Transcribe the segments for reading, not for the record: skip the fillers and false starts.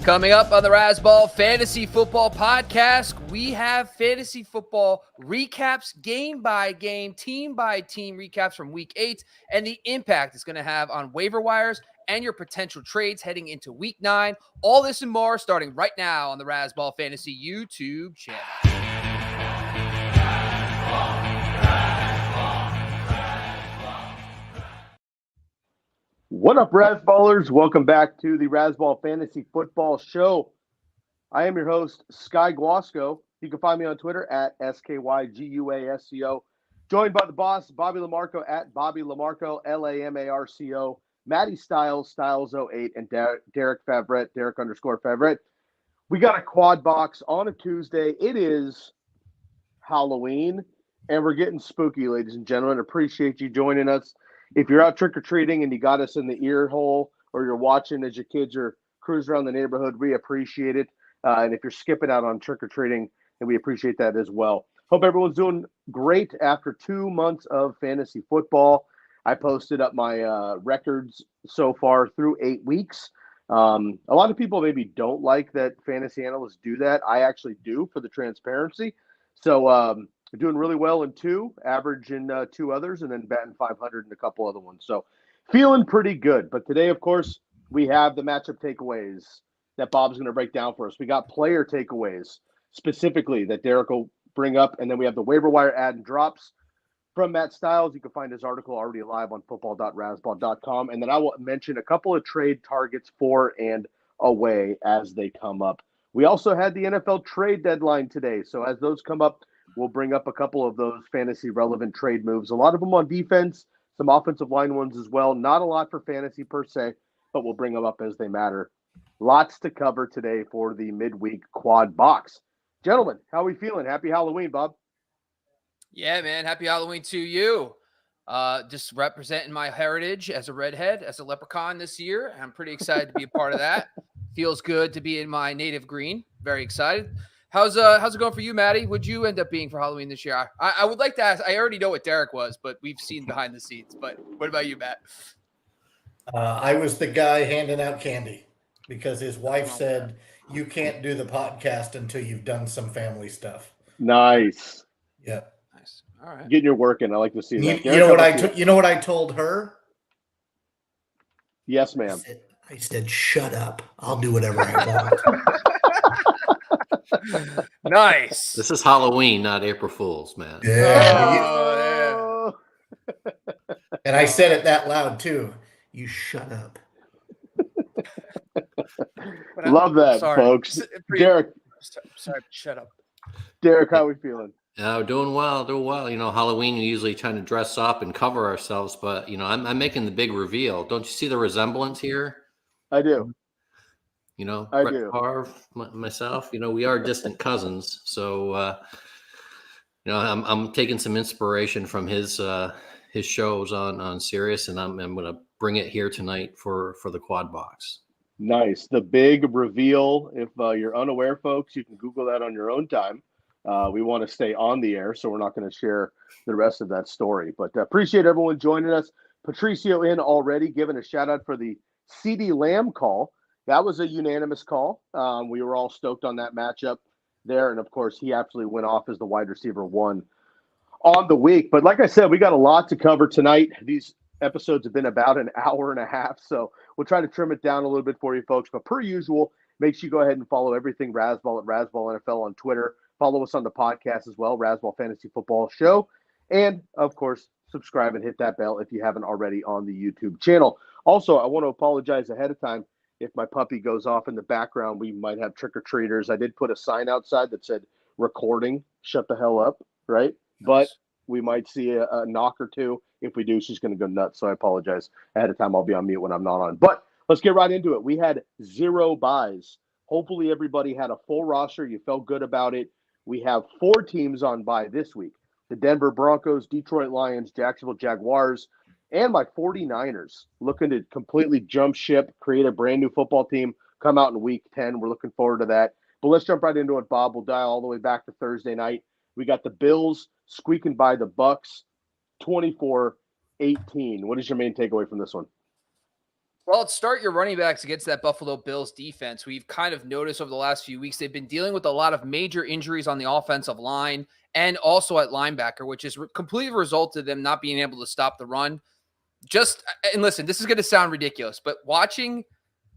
Coming up on the Razzball Fantasy Football Podcast, we have fantasy football recaps, game by game, team by team recaps from week 8 and the impact it's going to have on waiver wires and your potential trades heading into week 9. All this and more starting right now on the Razzball Fantasy YouTube channel. What up, Razzballers? Welcome back to the Razzball Fantasy Football Show. I am your host, Sky Guasco. You can find me on Twitter at SKYGUASCO. Joined by the boss, Bobby Lamarco at Bobby Lamarco, LAMARCO, Matty Styles, Styles08, and Derek Favret, Derek_Favret. We got a quad box on a Tuesday. It is Halloween, and we're getting spooky, ladies and gentlemen. Appreciate you joining us. If you're out trick-or-treating and you got us in the ear hole, or you're watching as your kids are cruising around the neighborhood, we appreciate it. And if you're skipping out on trick-or-treating, then we appreciate that as well. Hope everyone's doing great after 2 months of fantasy football. I posted up my records so far through 8 weeks. A lot of people maybe don't like that fantasy analysts do that. I actually do, for the transparency. So, we're doing really well in 2, average in 2 others, and then batting 500 in a couple other ones. So feeling pretty good. But today, of course, we have the matchup takeaways that Bob's going to break down for us. We got player takeaways specifically that Derek will bring up. And then we have the waiver wire add and drops from Matt Styles. You can find his article already live on football.razzball.com. And then I will mention a couple of trade targets for and away as they come up. We also had the NFL trade deadline today. So as those come up, we'll bring up a couple of those fantasy relevant trade moves. A lot of them on defense, some offensive line ones as well. Not a lot for fantasy per se, but we'll bring them up as they matter. Lots to cover today for the midweek quad box. Gentlemen, how are we feeling? Happy Halloween, Bob. Yeah, man. Happy Halloween to you. Just representing my heritage as a redhead, as a leprechaun this year. I'm pretty excited to be a part of that. Feels good to be in my native green. Very excited. How's it going for you, Maddie? What'd you end up being for Halloween this year? I would like to ask. I already know what Derek was, but we've seen behind the scenes. But what about you, Matt? I was the guy handing out candy because his wife said, you can't do the podcast until you've done some family stuff. Nice. Yeah. Nice. All right. Getting your work in. I like to see that. You know what I told her? Yes, ma'am. I said, shut up. I'll do whatever I want. Nice. This is Halloween, not April Fool's, man. Yeah. Oh, yeah. And I said it that loud too. You shut up. Love that, folks. Derek. Sorry, shut up. Derek, how are we feeling? Doing well. You know, Halloween, we usually trying to dress up and cover ourselves, but, you know, I'm making the big reveal. Don't you see the resemblance here? I do. You know, I Brett do. Favre, myself, you know, we are distant cousins. So, you know, I'm taking some inspiration from his shows on Sirius, and I'm going to bring it here tonight for the quad box. Nice. The big reveal. If you're unaware, folks, you can Google that on your own time. We want to stay on the air, so we're not going to share the rest of that story. But appreciate everyone joining us. Patricio in already, giving a shout out for the CeeDee Lamb call. That was a unanimous call. We were all stoked on that matchup there. And, of course, he actually went off as the wide receiver 1 on the week. But like I said, we got a lot to cover tonight. These episodes have been about an hour and a half, so we'll try to trim it down a little bit for you folks. But per usual, make sure you go ahead and follow everything Razzball at Razzball NFL on Twitter. Follow us on the podcast as well, Razzball Fantasy Football Show. And, of course, subscribe and hit that bell if you haven't already on the YouTube channel. Also, I want to apologize ahead of time. If my puppy goes off in the background, we might have trick-or-treaters. I did put a sign outside that said, recording, shut the hell up, right? Nice. But we might see a knock or two. If we do, she's going to go nuts. So I apologize ahead of time. I'll be on mute when I'm not on. But let's get right into it. We had 0 buys. Hopefully everybody had a full roster. You felt good about it. We have 4 teams on bye this week. The Denver Broncos, Detroit Lions, Jacksonville Jaguars, and my 49ers looking to completely jump ship, create a brand new football team, come out in week 10. We're looking forward to that. But let's jump right into it, Bob. We'll dial all the way back to Thursday night. We got the Bills squeaking by the Bucs 24-18. What is your main takeaway from this one? Well, start your running backs against that Buffalo Bills defense. We've kind of noticed over the last few weeks, they've been dealing with a lot of major injuries on the offensive line and also at linebacker, which has completely resulted in them not being able to stop the run. And listen, this is going to sound ridiculous, but watching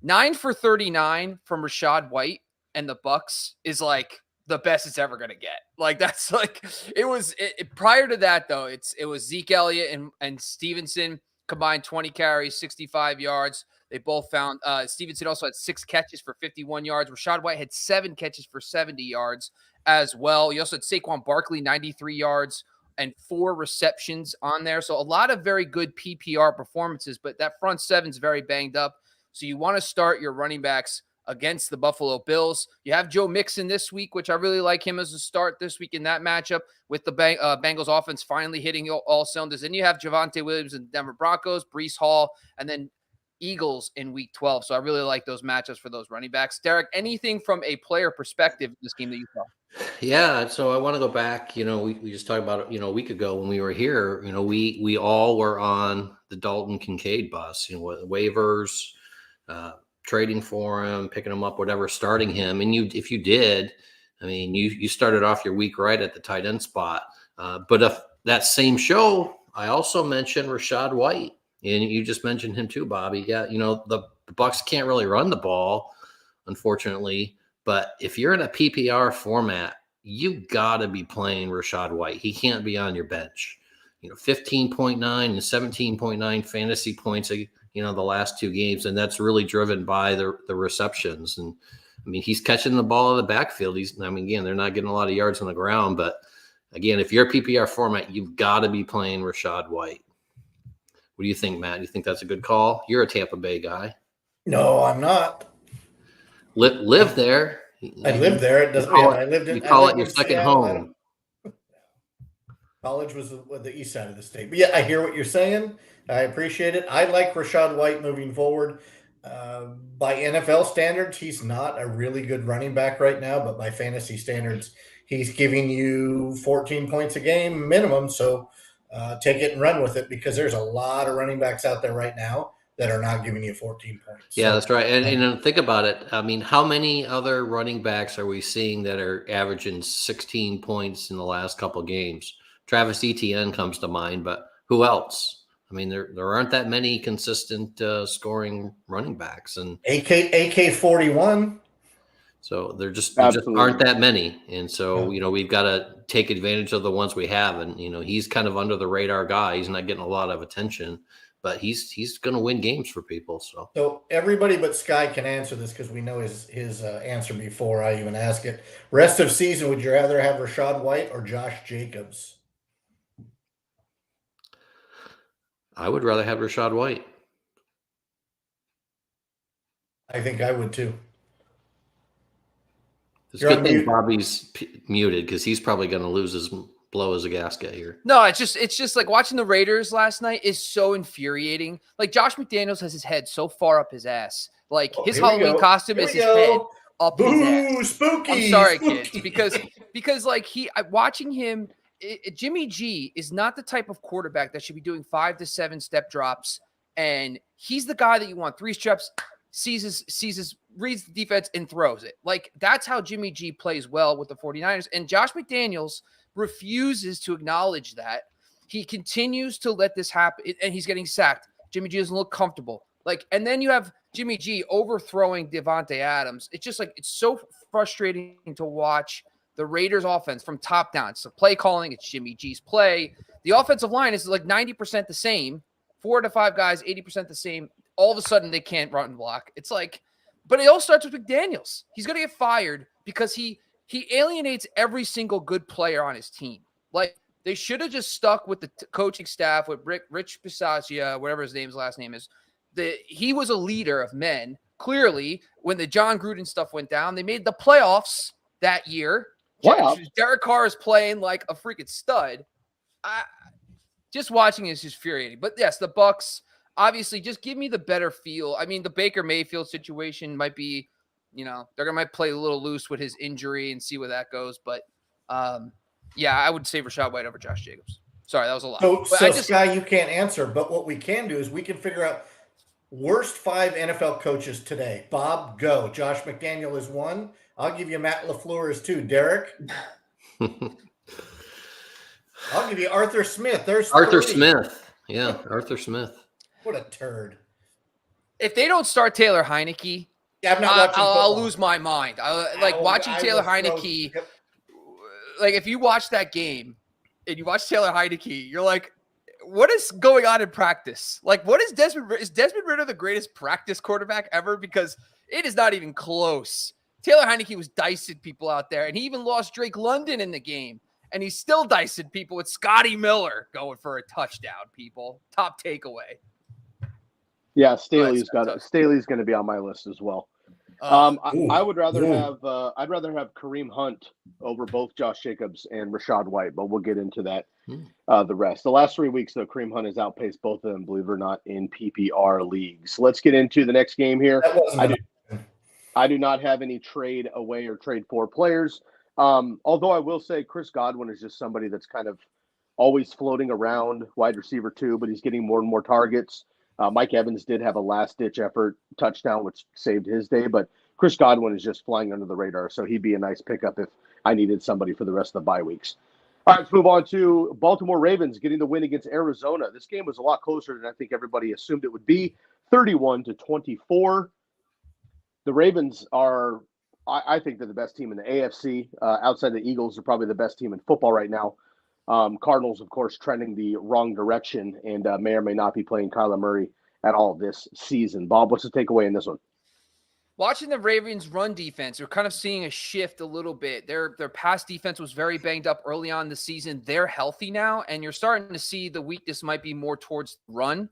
9 for 39 from Rachaad White and the Bucks is like the best it's ever going to get. Like that's like, prior to that though, it was Zeke Elliott and Stevenson combined 20 carries, 65 yards. They both found Stevenson also had 6 catches for 51 yards. Rachaad White had 7 catches for 70 yards as well. You also had Saquon Barkley, 93 yards and 4 receptions on there. So a lot of very good PPR performances, but that front seven's very banged up. So you want to start your running backs against the Buffalo Bills. You have Joe Mixon this week, which I really like him as a start this week in that matchup with the Bengals offense finally hitting all cylinders. Then you have Javonte Williams and Denver Broncos, Breece Hall, and then Eagles in week 12. So I really like those matchups for those running backs. Derek, anything from a player perspective in this game that you saw? Yeah, so I want to go back. We just talked about it, a week ago when we were here. We all were on the Dalton Kincaid bus. Waivers, trading for him, picking him up, whatever, starting him. And if you did, I mean, you started off your week right at the tight end spot. But if that same show, I also mentioned Rachaad White, and you just mentioned him too, Bobby. Yeah, the Bucs can't really run the ball, unfortunately. But if you're in a PPR format, you got to be playing Rachaad White. He can't be on your bench. 15.9 and 17.9 fantasy points, the last 2 games. And that's really driven by the receptions. And I mean, he's catching the ball in the backfield. Again, they're not getting a lot of yards on the ground. But again, if you're a PPR format, you've got to be playing Rachaad White. What do you think, Matt? You think that's a good call? You're a Tampa Bay guy. No, I'm not. Live there. I lived there. It doesn't. I lived in. You call it your second Seattle. home. College was the east side of the state. But yeah, I hear what you're saying. I appreciate it. I like Rachaad White moving forward. By NFL standards, he's not a really good running back right now, but by fantasy standards, he's giving you 14 points a game minimum. So take it and run with it, because there's a lot of running backs out there right now that are not giving you 14 points. Yeah, that's right. And think about it. I mean, how many other running backs are we seeing that are averaging 16 points in the last couple of games? Travis Etienne comes to mind, but who else? I mean, there aren't that many consistent scoring running backs, and AK 41. So there just Absolutely. aren't that many. And so, we've got to take advantage of the ones we have. And, he's kind of under the radar guy. He's not getting a lot of attention, but he's going to win games for people. So everybody but Sky can answer this, because we know his answer before I even ask it. Rest of season, would you rather have Rachaad White or Josh Jacobs? I would rather have Rachaad White. I think I would too. It's a good thing Bobby's muted, because he's probably going to blow his gasket here. No, it's just like watching the Raiders last night is so infuriating. Like Josh McDaniels has his head so far up his ass. Like his Halloween costume is his head up his ass. Spooky. I'm sorry, spooky. kids, because like watching him, Jimmy G is not the type of quarterback that should be doing 5 to 7 step drops, and he's the guy that you want 3 steps. Reads the defense and throws it. Like that's how Jimmy G plays well with the 49ers. And Josh McDaniels refuses to acknowledge that. He continues to let this happen, and he's getting sacked. Jimmy G doesn't look comfortable. Like, and then you have Jimmy G overthrowing Devontae Adams. It's just like, it's so frustrating to watch the Raiders offense from top down. It's the play calling. It's Jimmy G's play. The offensive line is like 90% the same. 4 to 5 guys, 80% the same. All of a sudden they can't run and block. It's like, but it all starts with McDaniels. He's going to get fired because he alienates every single good player on his team. Like they should have just stuck with the coaching staff with Rich Bisaccia, whatever his last name is. He was a leader of men. Clearly, when the John Gruden stuff went down, they made the playoffs that year. Wow. Derek Carr is playing like a freaking stud. Just watching is just infuriating. But yes, the Bucs. Obviously, just give me the better feel. I mean, the Baker Mayfield situation might be, they're might play a little loose with his injury and see where that goes. But, yeah, I would say Rachaad White over Josh Jacobs. Sorry, that was a lot. So Sky, you can't answer. But what we can do is we can figure out worst 5 NFL coaches today. Bob, go. Josh McDaniel is 1. I'll give you Matt LaFleur is 2. Derek? I'll give you Arthur Smith. There's Arthur 3. Smith. Yeah, Arthur Smith. What a turd. If they don't start Taylor Heineke, Yeah, I'm not watching I'll football. lose my mind. Watching Taylor Heineke. Yep. Like, if you watch that game and you watch Taylor Heineke, you're like, what is going on in practice? Like, what is Desmond Ridder the greatest practice quarterback ever? Because it is not even close. Taylor Heineke was dicing people out there, and he even lost Drake London in the game, and he's still dicing people with Scotty Miller going for a touchdown, people. Top takeaway. Yeah, Staley's going to be on my list as well. I would rather have Kareem Hunt over both Josh Jacobs and Rachaad White, but we'll get into that. The rest. The last 3 weeks, though, Kareem Hunt has outpaced both of them, believe it or not, in PPR leagues. Let's get into the next game here. I do not have any trade away or trade for players. Although I will say Chris Godwin is just somebody that's kind of always floating around wide receiver 2, but he's getting more and more targets. Mike Evans did have a last-ditch effort touchdown, which saved his day, but Chris Godwin is just flying under the radar, so he'd be a nice pickup if I needed somebody for the rest of the bye weeks. All right, let's move on to Baltimore Ravens getting the win against Arizona. This game was a lot closer than I think everybody assumed it would be, 31-24. The Ravens are, I think they're the best team in the AFC. Outside the Eagles, they're probably the best team in football right now. Cardinals, of course, trending the wrong direction and may or may not be playing Kyler Murray at all this season. Bob, what's the takeaway in this one? Watching the Ravens run defense, we're kind of seeing a shift a little bit. Their pass defense was very banged up early on in the season. They're healthy now, and you're starting to see the weakness might be more towards the run.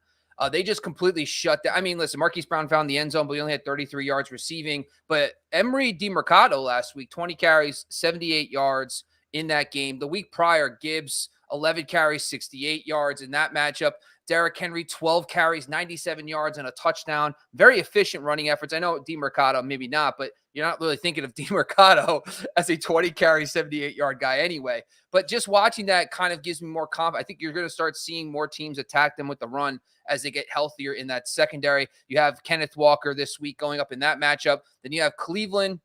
They just completely shut down. I mean, listen, Marquise Brown found the end zone, but he only had 33 yards receiving. But Emery DeMercado last week, 20 carries, 78 yards in that game. The week prior, Gibbs, 11 carries, 68 yards in that matchup. Derrick Henry, 12 carries, 97 yards, and a touchdown. Very efficient running efforts. I know DeMercado, maybe not, but you're not really thinking of DeMercado as a 20-carry, 78-yard guy anyway. But just watching that kind of gives me more confidence. I think you're going to start seeing more teams attack them with the run as they get healthier in that secondary. You have Kenneth Walker this week going up in that matchup. Then you have Cleveland,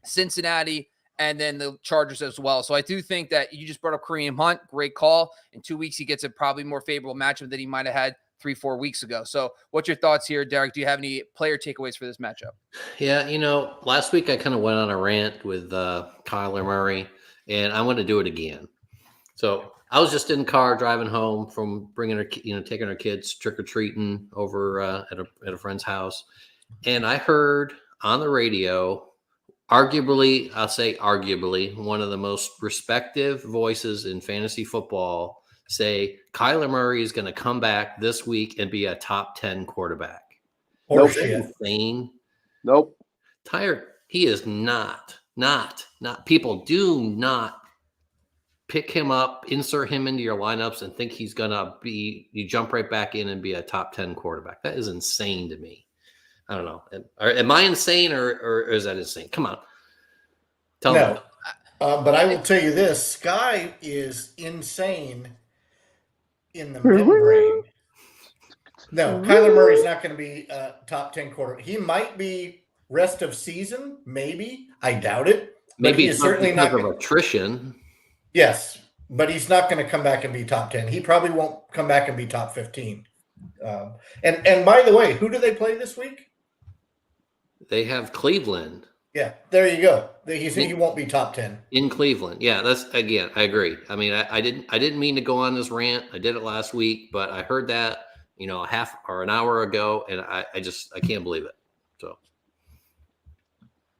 Cincinnati, and then the Chargers as well. So I do think that you just brought up Kareem Hunt. Great call. In 2 weeks, he gets a probably more favorable matchup than he might have had 3-4 weeks ago. So what's your thoughts here, Derek? Do you have any player takeaways for this matchup? Yeah, last week I kind of went on a rant with Kyler Murray, and I'm going to do it again. So I was just in the car driving home from taking our kids trick-or-treating over at a friend's house. And I heard on the radio, arguably, one of the most respected voices in fantasy football say Kyler Murray is going to come back this week and be a top 10 quarterback. Nope. Insane. Nope. Tyler, he is not. People do not pick him up, insert him into your lineups and think he's going to you jump right back in and be a top 10 quarterback. That is insane to me. I don't know. Am I insane or is that insane? Come on. Tell me. But I will tell you this. Sky is insane in the membrane. No, Kyler Murray's not going to be a top 10 quarterback. He might be rest of season, maybe. I doubt it. Maybe he's certainly not of attrition. Yes, but he's not going to come back and be top 10. He probably won't come back and be top 15. And by the way, who do they play this week? They have Cleveland. Yeah, there you go. He won't be top 10 in Cleveland. Yeah, that's again. I agree. I mean, I didn't mean to go on this rant. I did it last week, but I heard that a half or an hour ago, and I can't believe it. So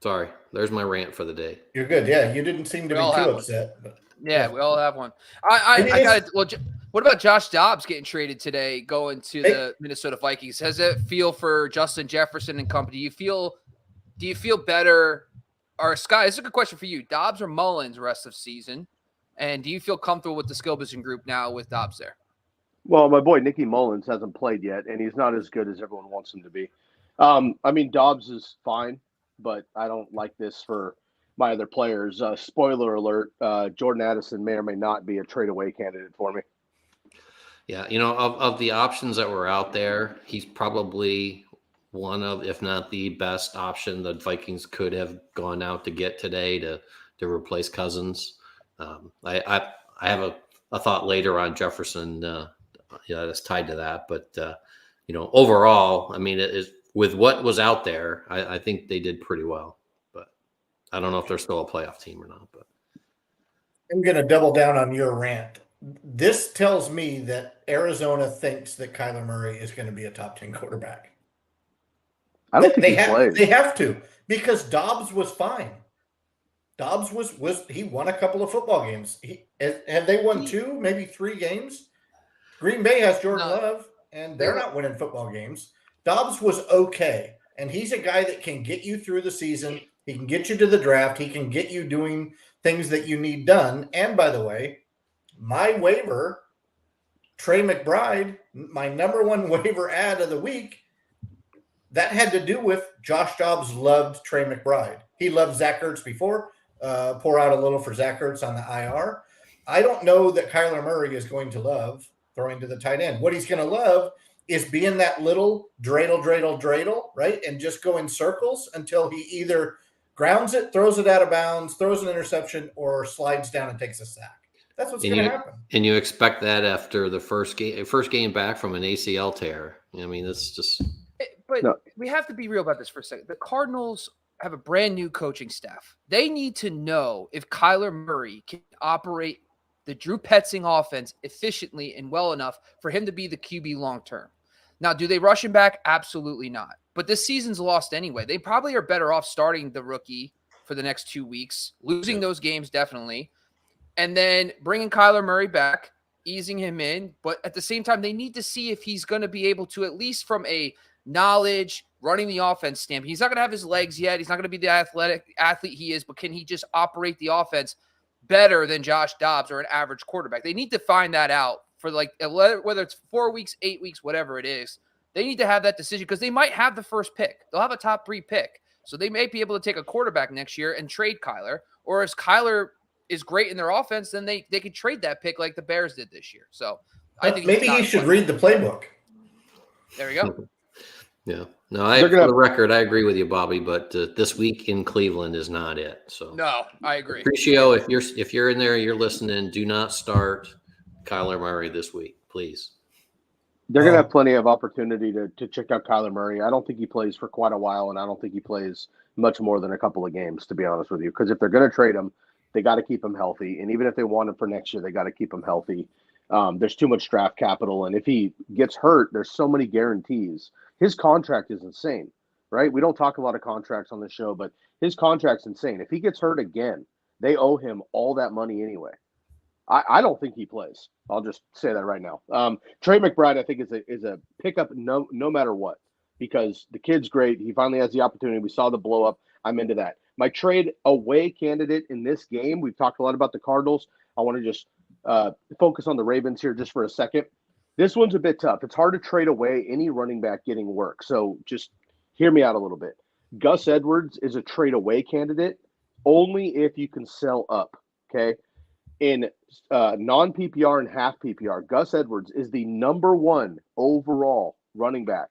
sorry. There's my rant for the day. You're good. Yeah, you didn't seem to be too upset. But, yeah, we all have one. I got it. Well, what about Josh Dobbs getting traded today, going to the Minnesota Vikings? Has it feel for Justin Jefferson and company? Do you feel better? Or Sky, this is a good question for you. Dobbs or Mullins rest of season? And do you feel comfortable with the skill position group now with Dobbs there? Well, my boy Nicky Mullins hasn't played yet, and he's not as good as everyone wants him to be. I mean, Dobbs is fine, but I don't like this for my other players. Spoiler alert, Jordan Addison may or may not be a trade-away candidate for me. Yeah, of the options that were out there, he's probably one of, if not the best option that Vikings could have gone out to get today to replace Cousins. I have a thought later on Jefferson, that's tied to that. But overall, I mean, it is with what was out there. I think they did pretty well, but I don't know if they're still a playoff team or not. But I'm going to double down on your rant. This tells me that Arizona thinks that Kyler Murray is going to be a top 10 quarterback. I don't think he plays. They have to, because Dobbs was fine. Dobbs he won a couple of football games. Have they won 2, maybe 3 games? Green Bay has Jordan Love, and they're not winning football games. Dobbs was okay, and he's a guy that can get you through the season. He can get you to the draft. He can get you doing things that you need done. And by the way, my waiver, Trey McBride, my number 1 waiver ad of the week, that had to do with Josh Dobbs loved Trey McBride. He loved Zach Ertz before. Pour out a little for Zach Ertz on the IR. I don't know that Kyler Murray is going to love throwing to the tight end. What he's going to love is being that little dreidel, right? And just go in circles until he either grounds it, throws it out of bounds, throws an interception, or slides down and takes a sack. That's what's going to happen. And you expect that after the first game back from an ACL tear. I mean, it's just. But we have to be real about this for a second. The Cardinals have a brand new coaching staff. They need to know if Kyler Murray can operate the Drew Petzing offense efficiently and well enough for him to be the QB long term. Now, do they rush him back? Absolutely not. But this season's lost anyway. They probably are better off starting the rookie for the next 2 weeks, losing those games definitely, and then bringing Kyler Murray back, easing him in. But at the same time, they need to see if he's going to be able to, at least from a knowledge, running the offense standpoint. He's not going to have his legs yet. He's not going to be the athletic athlete he is, but can he just operate the offense better than Josh Dobbs or an average quarterback? They need to find that out for whether it's 4 weeks, 8 weeks, whatever it is. They need to have that decision because they might have the first pick. They'll have a top 3 pick. So they may be able to take a quarterback next year and trade Kyler. Or if Kyler is great in their offense, then they could trade that pick like the Bears did this year. So I think maybe he should read the playbook. There we go. Yeah. No, for the record, I agree with you, Bobby, but this week in Cleveland is not it. So no, I agree. Appreciate if you're in there, you're listening, do not start Kyler Murray this week, please. They're going to have plenty of opportunity to check out Kyler Murray. I don't think he plays for quite a while, and I don't think he plays much more than a couple of games, to be honest with you. Because if they're going to trade him, they got to keep him healthy. And even if they want him for next year, they got to keep him healthy. There's too much draft capital. And if he gets hurt, there's so many guarantees. His contract is insane, right? We don't talk a lot of contracts on the show, but his contract's insane. If he gets hurt again, they owe him all that money anyway. I don't think he plays. I'll just say that right now. Trey McBride, I think, is a pickup no matter what, because the kid's great. He finally has the opportunity. We saw the blow up. I'm into that. My trade away candidate in this game, we've talked a lot about the Cardinals. I want to just focus on the Ravens here just for a second. This one's a bit tough. It's hard to trade away any running back getting work. So just hear me out a little bit. Gus Edwards is a trade away candidate only if you can sell up, okay? In non-PPR and half PPR, Gus Edwards is the number 1 overall running back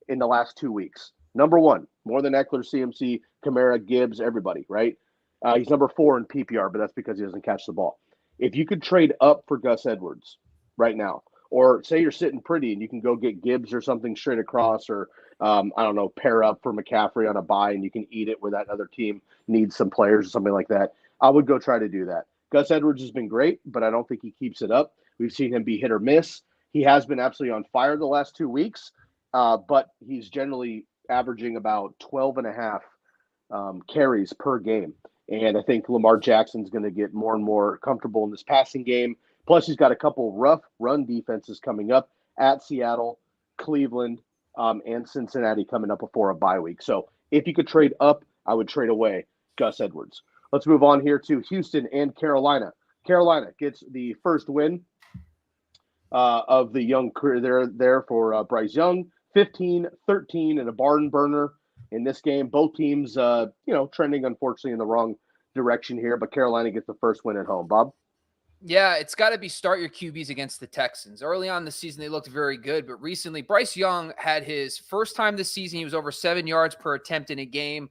in the last 2 weeks. Number 1, more than Eckler, CMC, Kamara, Gibbs, everybody, right? He's number 4 in PPR, but that's because he doesn't catch the ball. If you could trade up for Gus Edwards right now, or say you're sitting pretty and you can go get Gibbs or something straight across, or I don't know, pair up for McCaffrey on a bye and you can eat it where that other team needs some players or something like that, I would go try to do that. Gus Edwards has been great, but I don't think he keeps it up. We've seen him be hit or miss. He has been absolutely on fire the last 2 weeks, but he's generally averaging about 12 and a half carries per game. And I think Lamar Jackson's going to get more and more comfortable in this passing game. Plus, he's got a couple rough run defenses coming up at Seattle, Cleveland, and Cincinnati coming up before a bye week. So if you could trade up, I would trade away Gus Edwards. Let's move on here to Houston and Carolina. Carolina gets the first win of the young career. They're there for Bryce Young, 15-13 in a barn burner in this game. Both teams, trending unfortunately in the wrong direction here, but Carolina gets the first win at home. Bob? Yeah, it's got to be start your QBs against the Texans. Early on in the season, they looked very good, but recently, Bryce Young had his first time this season. He was over 7 yards per attempt in a game.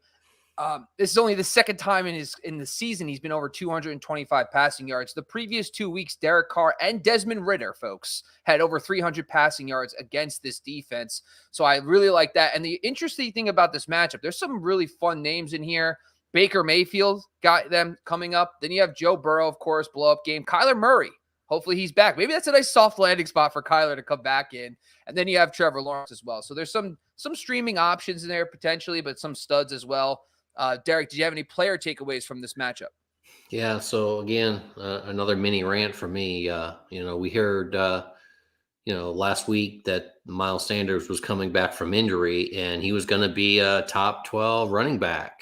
This is only the second time in the season he's been over 225 passing yards. The previous 2 weeks, Derek Carr and Desmond Ridder, folks, had over 300 passing yards against this defense. So I really like that. And the interesting thing about this matchup, there's some really fun names in here. Baker Mayfield got them coming up. Then you have Joe Burrow, of course, blow up game. Kyler Murray, hopefully he's back. Maybe that's a nice soft landing spot for Kyler to come back in. And then you have Trevor Lawrence as well. So there's some streaming options in there potentially, but some studs as well. Derek, did you have any player takeaways from this matchup? Yeah. So again, another mini rant for me. We heard, last week that Miles Sanders was coming back from injury and he was going to be a top 12 running back.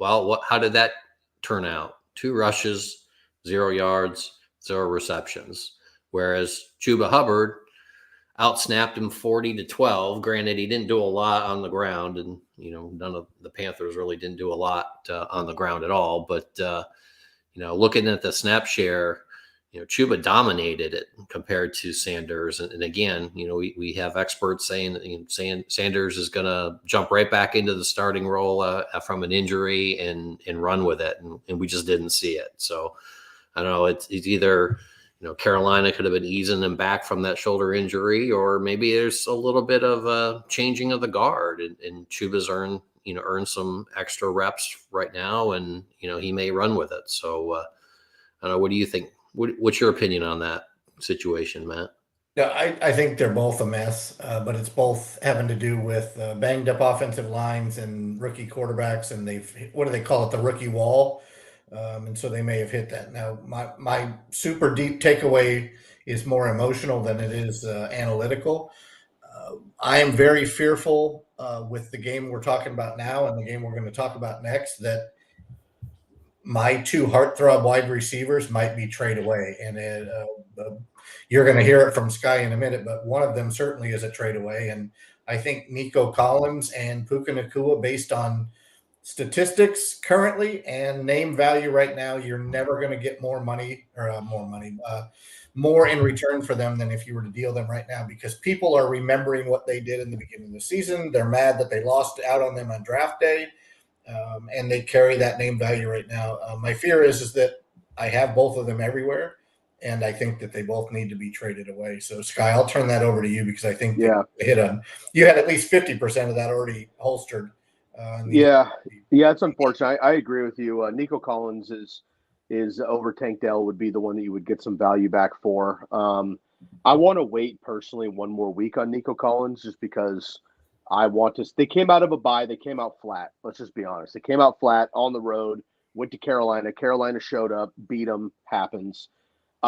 How did that turn out? 2 rushes, 0 yards, 0 receptions. Whereas Chuba Hubbard outsnapped him 40-12. Granted, he didn't do a lot on the ground, and none of the Panthers really didn't do a lot on the ground at all. But looking at the snap share, Chuba dominated it compared to Sanders. And again, we have experts saying Sanders is going to jump right back into the starting role from an injury and run with it, and we just didn't see it. So I don't know. It's either Carolina could have been easing them back from that shoulder injury, or maybe there's a little bit of a changing of the guard, and Chuba's earned some extra reps right now, and he may run with it. So I don't know. What do you think? What's your opinion on that situation, Matt? Yeah, I think they're both a mess, but it's both having to do with banged up offensive lines and rookie quarterbacks, and what do they call it, the rookie wall? And so they may have hit that. Now, my super deep takeaway is more emotional than it is analytical. I am very fearful with the game we're talking about now and the game we're going to talk about next that my 2 heartthrob wide receivers might be trade away. And you're going to hear it from Sky in a minute, but one of them certainly is a trade away. And I think Nico Collins and Puka Nacua, based on statistics currently and name value right now, you're never going to get more in return for them than if you were to deal them right now, because people are remembering what they did in the beginning of the season. They're mad that they lost out on them on draft day, and they carry that name value right now. My fear is that I have both of them everywhere, and I think that they both need to be traded away. So, Sky, I'll turn that over to you, because I think you had at least 50% of that already holstered. It's unfortunate. I agree with you. Nico Collins is over Tank Dell would be the one that you would get some value back for. I want to wait personally one more week on Nico Collins, just because I want to. They came out of a bye. They came out flat. Let's just be honest. They came out flat on the road. Went to Carolina. Carolina showed up, beat them. Happens.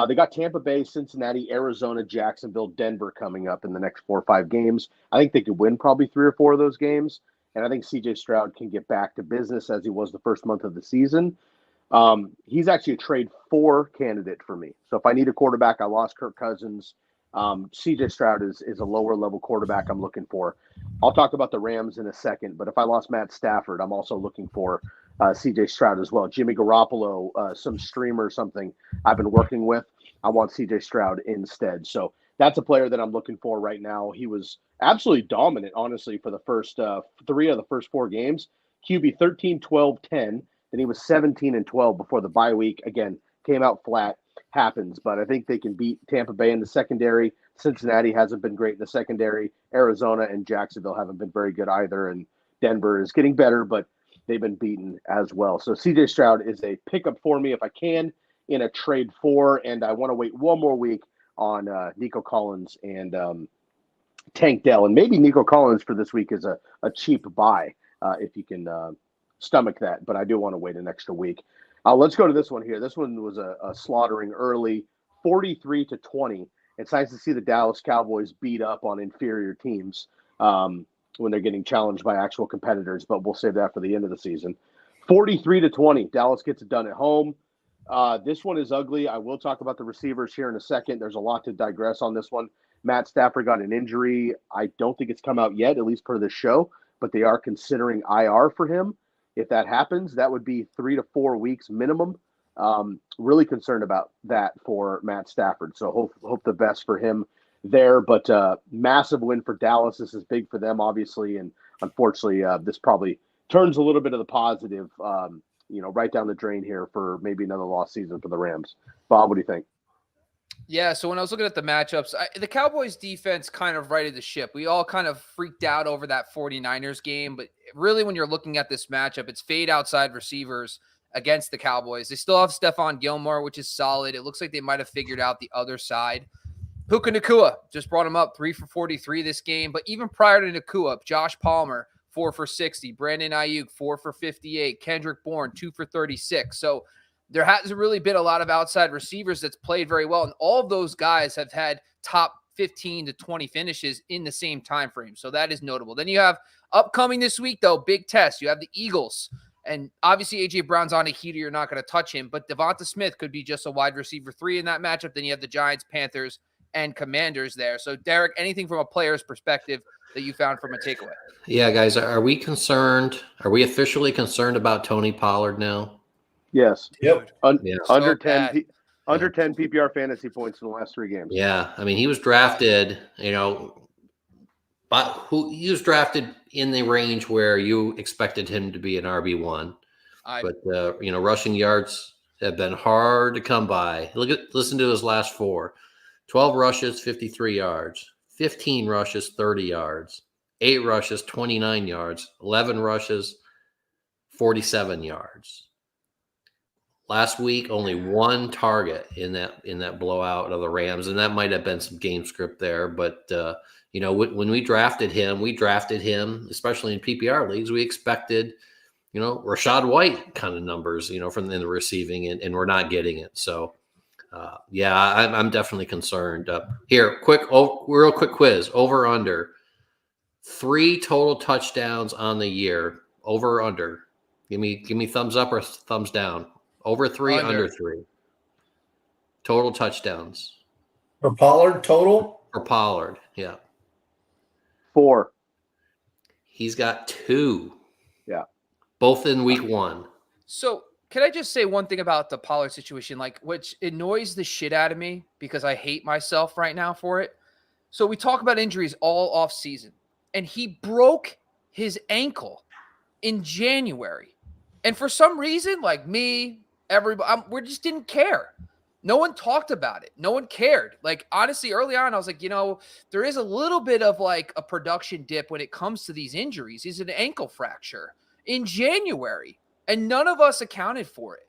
They got Tampa Bay, Cincinnati, Arizona, Jacksonville, Denver coming up in the next 4 or 5 games. I think they could win probably 3 or 4 of those games. And I think CJ Stroud can get back to business as he was the first month of the season. He's actually a trade 4 candidate for me. So if I need a quarterback, I lost Kirk Cousins. CJ Stroud is a lower level quarterback I'm looking for. I'll talk about the Rams in a second, but if I lost Matt Stafford, I'm also looking for CJ Stroud as well. Jimmy Garoppolo, some streamer or something I've been working with. I want CJ Stroud instead. So that's a player that I'm looking for right now. He was absolutely dominant, honestly, for the first 3 of the first 4 games. QB 13, 12, 10. Then he was 17 and 12 before the bye week. Again, came out flat. Happens. But I think they can beat Tampa Bay in the secondary. Cincinnati hasn't been great in the secondary. Arizona and Jacksonville haven't been very good either. And Denver is getting better, but they've been beaten as well. So CJ Stroud is a pickup for me if I can in a trade 4. And I want to wait one more week on Nico Collins and Tank Dell. And maybe Nico Collins for this week is a cheap buy if you can stomach that. But I do want to wait an extra week. Let's go to this one here. This one was a slaughtering early, 43-20. It's nice to see the Dallas Cowboys beat up on inferior teams when they're getting challenged by actual competitors, but we'll save that for the end of the season. 43-20. Dallas gets it done at home. This one is ugly. I will talk about the receivers here in a second. There's a lot to digress on this one. Matt Stafford got an injury. I don't think it's come out yet, at least per the show, but they are considering IR for him. If that happens, that would be 3 to 4 weeks minimum Really concerned about that for Matt Stafford. So hope the best for him there. But massive win for Dallas. This is big for them, obviously. And unfortunately, this probably turns a little bit of the positive, right down the drain here for maybe another lost season for the Rams. Bob, what do you think? Yeah, so when I was looking at the matchups, the Cowboys defense kind of righted the ship. We all kind of freaked out over that 49ers game, but really when you're looking at this matchup, it's fade outside receivers against the Cowboys. They still have Stephon Gilmore, which is solid. It looks like they might have figured out the other side. Puka Nacua just brought him up 3 for 43 this game, but even prior to Nacua, Josh Palmer, 4 for 60, Brandon Ayuk, 4 for 58, Kendrick Bourne, 2 for 36. So there hasn't really been a lot of outside receivers that's played very well. And all of those guys have had top 15 to 20 finishes in the same time frame. So that is notable. Then you have upcoming this week, though, big test. You have the Eagles. And obviously, A.J. Brown's on a heater. You're not going to touch him. But Devonta Smith could be just a wide receiver 3 in that matchup. Then you have the Giants, Panthers, and Commanders there. So, Derek, anything from a player's perspective that you found from a takeaway? Yeah, guys, are we concerned? Are we officially concerned about Tony Pollard now? Yes. Yep. Under 10 PPR fantasy points in the last 3 games. Yeah, I mean, he was drafted, but he was drafted in the range where you expected him to be an RB1. But rushing yards have been hard to come by. Listen to his last 4. 12 rushes, 53 yards. 15 rushes, 30 yards. 8 rushes, 29 yards. 11 rushes, 47 yards. Last week, only 1 target in that blowout of the Rams, and that might have been some game script there. But when we drafted him, especially in PPR leagues, we expected, Rachaad White kind of numbers, from the receiving, and we're not getting it. So, I'm definitely concerned. Here, real quick quiz: over under 3 total touchdowns on the year. Over under. Give me thumbs up or thumbs down. Over 3, under 3. Total touchdowns. For Pollard, total? For Pollard, yeah. 4. He's got 2. Yeah. Both in week 1. So can I just say one thing about the Pollard situation, which annoys the shit out of me because I hate myself right now for it. So we talk about injuries all off season, and he broke his ankle in January. And for some reason, like me, everybody, we just didn't care. No one talked about it. No one cared. Honestly, early on, I was like, there is a little bit of a production dip when it comes to these injuries. He's an ankle fracture in January, and none of us accounted for it.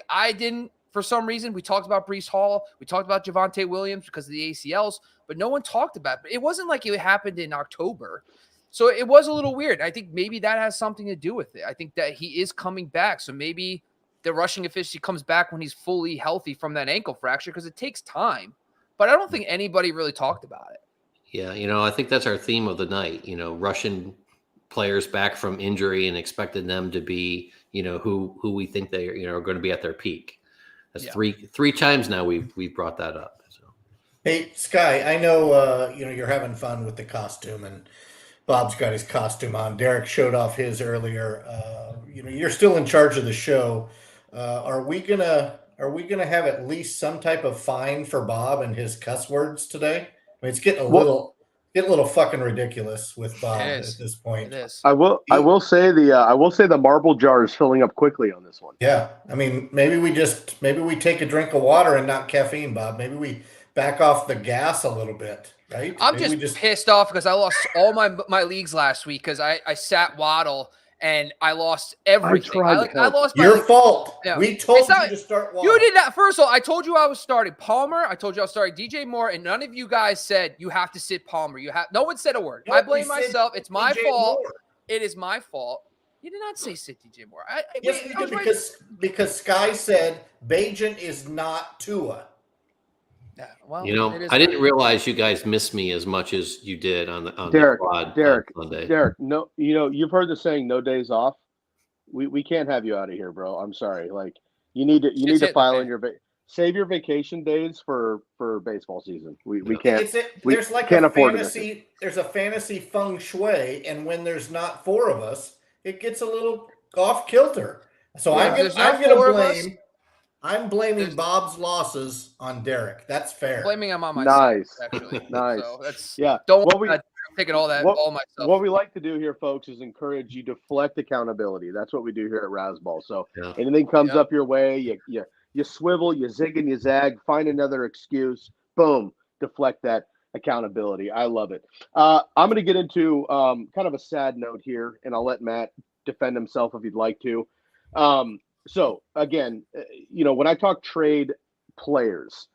I didn't, for some reason. We talked about Breece Hall. We talked about Javonte Williams because of the ACLs, but no one talked about it. It wasn't like it happened in October. So it was a little weird. I think maybe that has something to do with it. I think that he is coming back. So maybe the rushing efficiency comes back when he's fully healthy from that ankle fracture, because it takes time. But I don't think anybody really talked about it. Yeah, I think that's our theme of the night, rushing players back from injury and expecting them to be, who we think they are going to be at their peak. That's 3 times now we've brought that up. So. Hey, Sky, I know you're having fun with the costume, and Bob's got his costume on. Derek showed off his earlier. You're still in charge of the show. Are we gonna have at least some type of fine for Bob and his cuss words today? I mean, it's getting a little fucking ridiculous with Bob at this point. It is. I will say the marble jar is filling up quickly on this one. Yeah, I mean, maybe we take a drink of water and not caffeine, Bob. Maybe we back off the gas a little bit, right? I'm just pissed off because I lost all my leagues last week because I sat Waddle and I lost everything. I lost your fault. Yeah. We told you to start Waddle. You did that. First of all, I told you I was starting Palmer. I told you I was starting DJ Moore, and none of you guys said you have to sit Palmer. No one said a word. No, I blame myself. It's my DJ fault. Moore. It is my fault. You did not say sit DJ Moore. Yes, we did, because Sky said Bajan is not Tua. Yeah, well, I didn't realize you guys missed me as much as you did on Derek, the quad Derek, on Sunday. Derek, no, you've heard the saying, no days off. We can't have you out of here, bro. I'm sorry. You need to file in save your vacation days for baseball season. We can't. There's can't afford fantasy. There's a fantasy feng shui, and when there's not 4 of us, it gets a little off kilter. So I'm going to blame. I'm blaming There's- Bob's losses on Derek. That's fair. I'm blaming him on myself, Nice. actually. Nice. So that's Yeah. don't What worry we about taking all that what, all myself. what we like to do here, folks, is encourage you deflect accountability. That's what we do here at Razzball. So Yeah. anything comes Yep. up your way, you swivel, you zig and you zag, find another excuse, boom, deflect that accountability. I love it. I'm going to get into kind of a sad note here, and I'll let Matt defend himself if he'd like to. So again, when I talk trade players,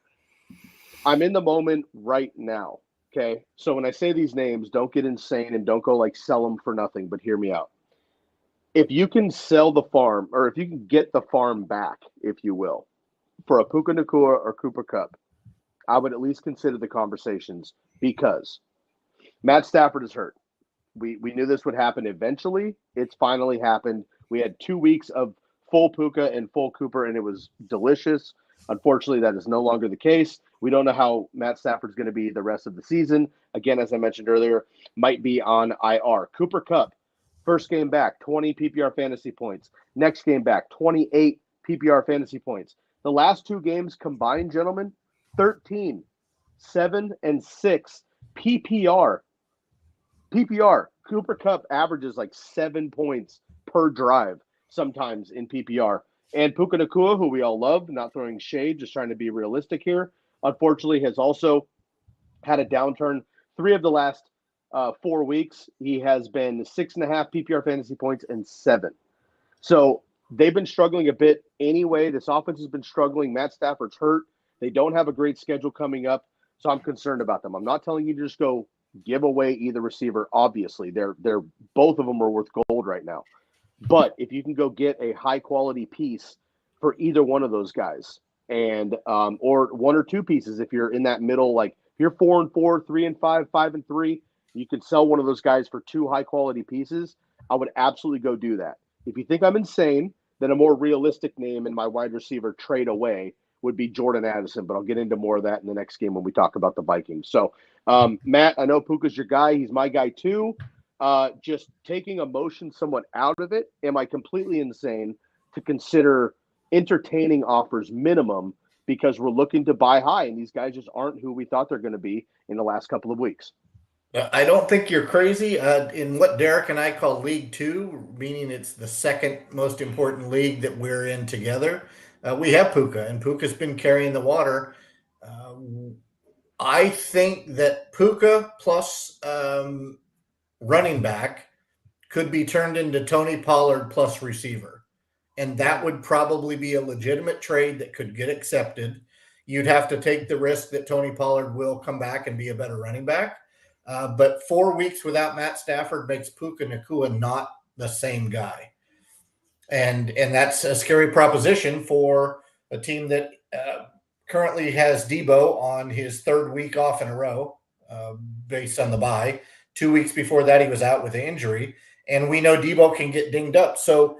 I'm in the moment right now. Okay. So when I say these names, don't get insane and don't go like sell them for nothing, but hear me out. If you can sell the farm, or if you can get the farm back, if you will, for a Puka Nacua or Cooper Kupp, I would at least consider the conversations, because Matt Stafford is hurt. We knew this would happen eventually. It's finally happened. We had 2 weeks of full Puka and full Cooper, and it was delicious. Unfortunately, that is no longer the case. We don't know how Matt Stafford's going to be the rest of the season. Again, as I mentioned earlier, might be on IR. Cooper Kupp, first game back, 20 PPR fantasy points. Next game back, 28 PPR fantasy points. The last 2 games combined, gentlemen, 13, 7, and 6 PPR. Cooper Kupp averages like 7 points per drive sometimes in PPR. And Puka Nacua, who we all love, not throwing shade, just trying to be realistic here, unfortunately has also had a downturn. 3 of the last 4 weeks, he has been 6.5 PPR fantasy points and 7. So they've been struggling a bit anyway. This offense has been struggling. Matt Stafford's hurt. They don't have a great schedule coming up, so I'm concerned about them. I'm not telling you to just go give away either receiver. Obviously, they're both of them are worth gold right now. But if you can go get a high quality piece for either one of those guys, and or 1 or 2 pieces, if you're in that middle, like if you're 4-4, 3-5, 5-3, you can sell one of those guys for 2 high quality pieces. I would absolutely go do that. If you think I'm insane, then a more realistic name in my wide receiver trade away would be Jordan Addison, but I'll get into more of that in the next game when we talk about the Vikings. So, Matt, I know Puka's your guy. He's my guy too. Just taking emotion somewhat out of it, am I completely insane to consider entertaining offers minimum because we're looking to buy high, and these guys just aren't who we thought they're going to be in the last couple of weeks? I don't think you're crazy. In what Derek and I call League 2, meaning it's the second most important league that we're in together, we have Puka, and Puka's been carrying the water. I think that Puka plus running back could be turned into Tony Pollard plus receiver. And that would probably be a legitimate trade that could get accepted. You'd have to take the risk that Tony Pollard will come back and be a better running back. But 4 weeks without Matt Stafford makes Puka Nacua not the same guy. And that's a scary proposition for a team that currently has Debo on his 3rd week off in a row based on the bye. 2 weeks before that, he was out with an injury. And we know Debo can get dinged up. So,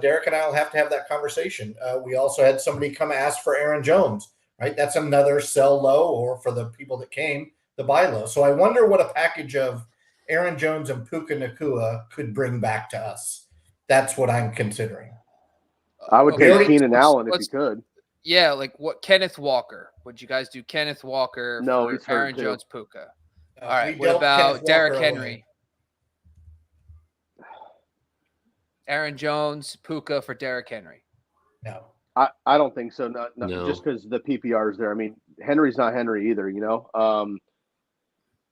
Derek and I will have to have that conversation. We also had somebody come ask for Aaron Jones, right? That's another sell low, or for the people that came, the buy low. So I wonder what a package of Aaron Jones and Puka Nacua could bring back to us. That's what I'm considering. I would Okay, take Keenan Allen if you could. Yeah, like what Kenneth Walker. Would you guys do Kenneth Walker No, for he's hurt Aaron too. Jones, Puka? All right. We What dealt about Kenneth Derrick Walker Henry? away. Aaron Jones, Puka for Derrick Henry. No. I don't think so. No. No. Just because the PPR is there. I mean, Henry's not Henry either,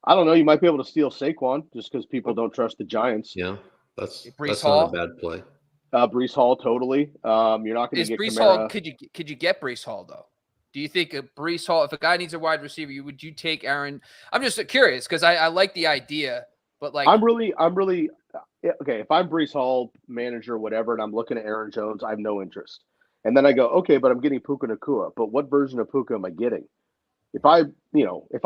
I don't know. You might be able to steal Saquon just because people don't trust the Giants. Yeah, that's Brees not Hall? a bad play. Brees Hall, totally. You're not going to Is get Brees Kamara. Hall? Could you get Brees Hall though? Do you think a Brees Hall, if a guy needs a wide receiver, would you take Aaron? I'm just curious because I like the idea, but like I'm really okay. If I'm Brees Hall manager, whatever, and I'm looking at Aaron Jones, I have no interest. And then I go, okay, but I'm getting Puka Nacua. But what version of Puka am I getting? If I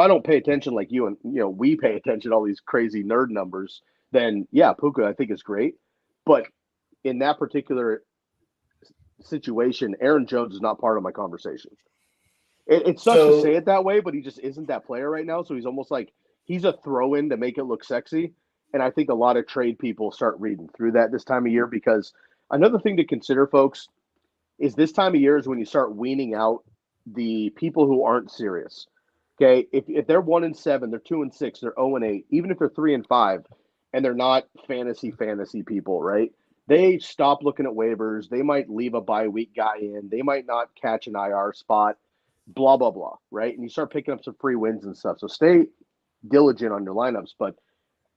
don't pay attention like you and we pay attention to all these crazy nerd numbers, then yeah, Puka I think is great. But in that particular situation, Aaron Jones is not part of my conversation. It sucks to say it that way, but he just isn't that player right now. So he's almost like he's a throw-in to make it look sexy. And I think a lot of trade people start reading through that this time of year, because another thing to consider, folks, is this time of year is when you start weaning out the people who aren't serious. Okay, if they're 1-7, they're 2-6, they're 0-8, even if they're 3-5, and they're not fantasy people, right? They stop looking at waivers. They might leave a bye week guy in. They might not catch an IR spot. Blah blah blah, right? And you start picking up some free wins and stuff. So stay diligent on your lineups. But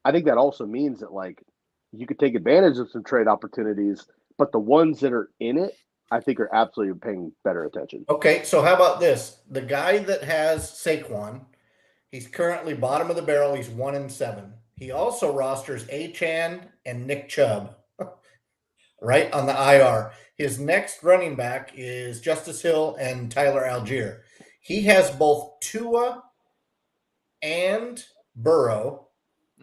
I think that also means that like you could take advantage of some trade opportunities, but the ones that are in it, I think are absolutely paying better attention. Okay, so how about this? The guy that has Saquon, he's currently bottom of the barrel. He's 1-7. He also rosters Achane and Nick Chubb, right, on the IR. His next running back is Justice Hill and Tyler Algier. He has both Tua and Burrow,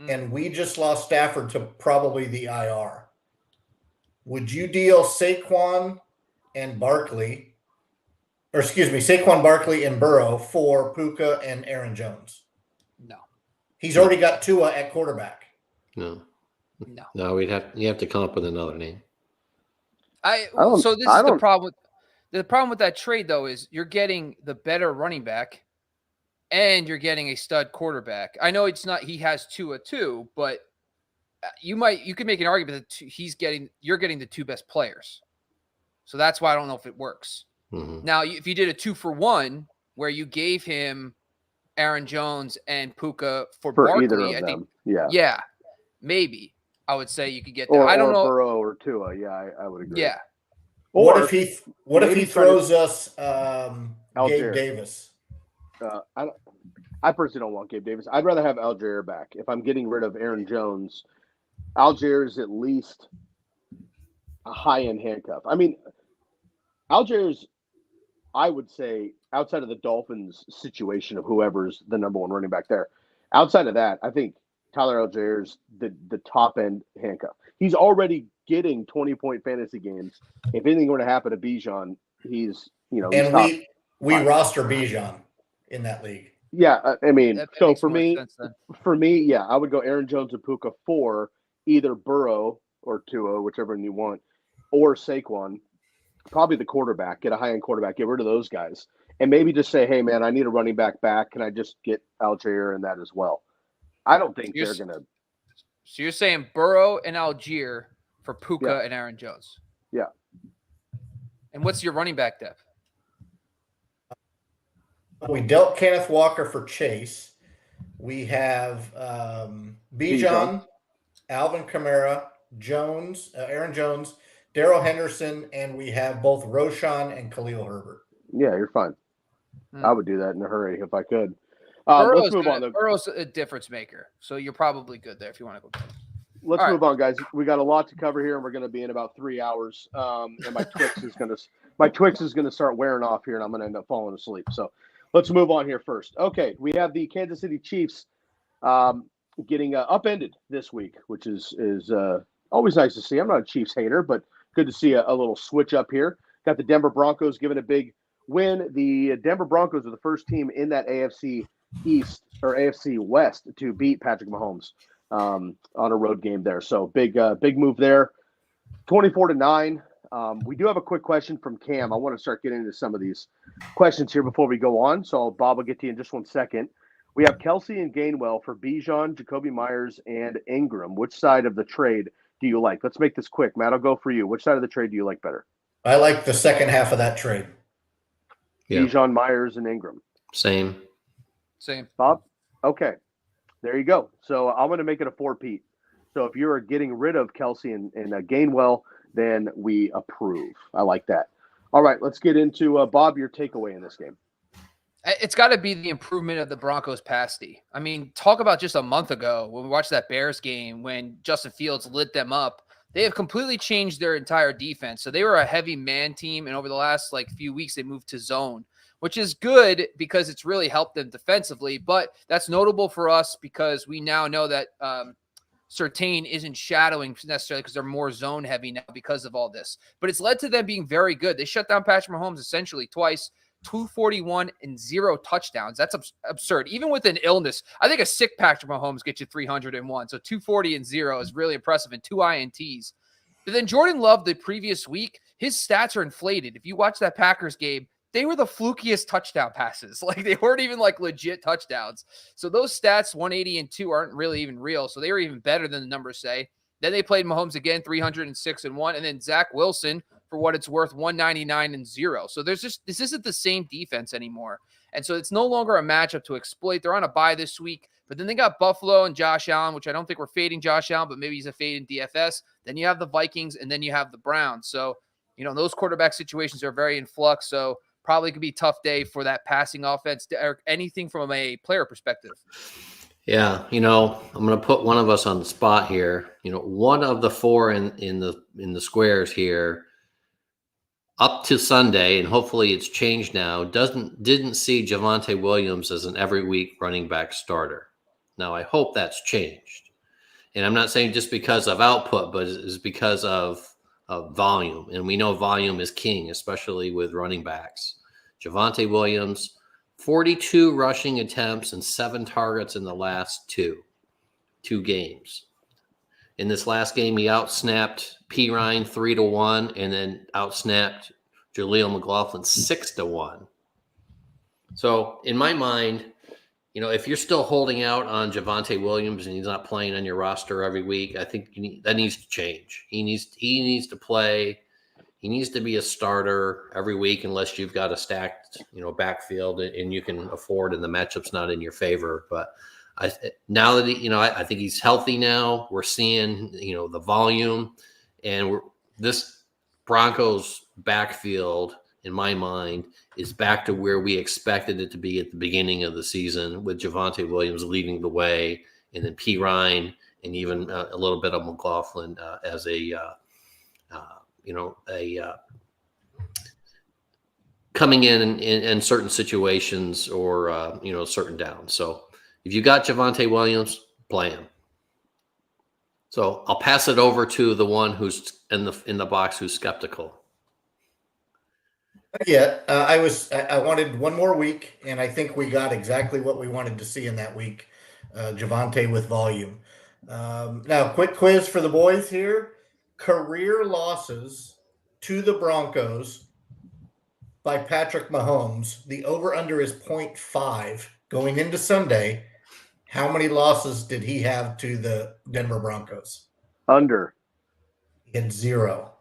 and we just lost Stafford to probably the IR. Would you deal Saquon and Barkley, Saquon, Barkley, and Burrow for Puka and Aaron Jones? No. He's already got Tua at quarterback. No. No. No, you have to come up with another name. So this is the problem. The problem with that trade, though, is you're getting the better running back and you're getting a stud quarterback. I know it's not, he has Tua too, but you could make an argument that you're getting the two best players. So that's why I don't know if it works. Mm-hmm. Now, if you did a 2-for-1 where you gave him Aaron Jones and Puka for Barkley, either of them. Yeah, maybe I would say you could get that. I don't know. Burrow or Tua. Yeah, I would agree. Yeah. What if he throws us Gabe Davis? I personally don't want Gabe Davis. I'd rather have Algier back. If I'm getting rid of Aaron Jones, Algier is at least a high-end handcuff. I mean, Algier's, I would say, outside of the Dolphins situation of whoever's the number one running back there, outside of that, I think Tyler Algier's the top-end handcuff. He's already getting 20-point fantasy games. If anything were to happen to Bijan, he's and we roster Bijan in that league. Yeah, I mean, that so makes for more me, sense, yeah, I would go Aaron Jones and Puka for either Burrow or Tua, whichever one you want, or Saquon. Probably the quarterback, get a high-end quarterback, get rid of those guys, and maybe just say, hey, man, I need a running back. Can I just get Algier in that as well? I don't think they're going to. So you're saying Burrow and Algier for Puka and Aaron Jones? Yeah. And what's your running back depth? We dealt Kenneth Walker for Chase. We have Bijan, Alvin Kamara, Jones, Aaron Jones, Darrell Henderson, and we have both Roshan and Khalil Herbert. Yeah, you're fine. I would do that in a hurry if I could. Burrow's let's move on. Burrow's a difference maker, so you're probably good there if you want to go. Let's move on, guys. We got a lot to cover here, and we're going to be in about 3 hours. And my Twix is going to start wearing off here, and I'm going to end up falling asleep. So let's move on here first. Okay, we have the Kansas City Chiefs getting upended this week, which is always nice to see. I'm not a Chiefs hater, but good to see a little switch up here. Got the Denver Broncos giving a big win. The Denver Broncos are the first team in that AFC East or AFC West to beat Patrick Mahomes on a road game there. So big move there. 24-9. We do have a quick question from Cam. I want to start getting into some of these questions here before we go on. So Bob will get to you in just 1 second. We have Kelsey and Gainwell for Bijan, Jacoby Myers, and Ingram. Which side of the trade do you like? Let's make this quick. Matt, I'll go for you. Which side of the trade do you like better? I like the second half of that trade. Yeah. Bijan, Myers, and Ingram. Same. Bob? Okay. There you go. So I'm going to make it a 4-peat. So if you're getting rid of Kelsey and Gainwell, then we approve. I like that. All right, let's get into Bob, your takeaway in this game. It's got to be the improvement of the Broncos pass D. I mean, talk about just a month ago when we watched that Bears game when Justin Fields lit them up. They have completely changed their entire defense. So they were a heavy man team, and over the last few weeks, they moved to zone, which is good because it's really helped them defensively. But that's notable for us because we now know that Surtain isn't shadowing necessarily because they're more zone heavy now because of all this. But it's led to them being very good. They shut down Patrick Mahomes essentially twice, 241 and 0 touchdowns. That's absurd. Even with an illness, I think a sick Patrick Mahomes gets you 301. So 240 and 0 is really impressive, and 2 INTs. But then Jordan Love the previous week his stats are inflated. If you watch that Packers game, they were the flukiest touchdown passes. Like they weren't even like legit touchdowns. So those stats, 180 and 2, aren't really even real. So they were even better than the numbers say. Then they played Mahomes again, 306 and 1. And then Zach Wilson, for what it's worth, 199 and 0. So this isn't the same defense anymore. And so it's no longer a matchup to exploit. They're on a bye this week. But then they got Buffalo and Josh Allen, which I don't think we're fading Josh Allen, but maybe he's a fade in DFS. Then you have the Vikings, and then you have the Browns. So, those quarterback situations are very in flux. So probably could be a tough day for that passing offense or anything from a player perspective. Yeah, I'm going to put one of us on the spot here. One of the four in the squares here up to Sunday, and hopefully it's changed now, didn't see Javonte Williams as an every week running back starter. Now I hope that's changed. And I'm not saying just because of output, but it's because of volume. And we know volume is king, especially with running backs. Javonte Williams, 42 rushing attempts and 7 targets in the last two games. In this last game, he outsnapped P. Ryan 3-1 and then outsnapped Jaleel McLaughlin 6-1. So in my mind, if you're still holding out on Javonte Williams and he's not playing on your roster every week, I think that needs to change. He needs to play. He needs to be a starter every week unless you've got a stacked, backfield and you can afford and the matchup's not in your favor. But now that I think he's healthy now. We're seeing, the volume, and this Broncos backfield, in my mind, is back to where we expected it to be at the beginning of the season, with Javonte Williams leading the way, and then P. Ryan and even a little bit of McLaughlin as coming in certain situations or certain downs. So if you got Javonte Williams, play him. So I'll pass it over to the one who's in the box who's skeptical. Yeah, I wanted one more week, and I think we got exactly what we wanted to see in that week. Javonte with volume. Now, quick quiz for the boys here. Career losses to the Broncos by Patrick Mahomes. The over-under is 0.5 going into Sunday. How many losses did he have to the Denver Broncos? Under. He had 0.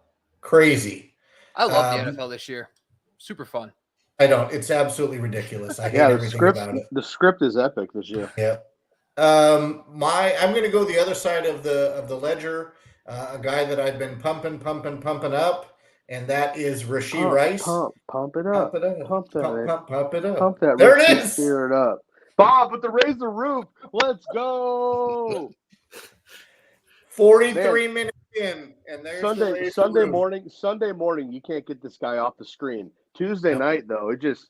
Crazy. I love the NFL this year. Super fun. I don't. It's absolutely ridiculous. I hate everything about it. The script is epic this year. Yeah. I'm going to go the other side of the ledger. A guy that I've been pumping up, and that is Rashee Rice. Pump it up. Pump it up. Pump it up. Pump that. There it is. Steer it up. Bob with the razor roof. Let's go. 43 minutes in, and there's Sunday morning. You can't get this guy off the screen. Tuesday night though, it just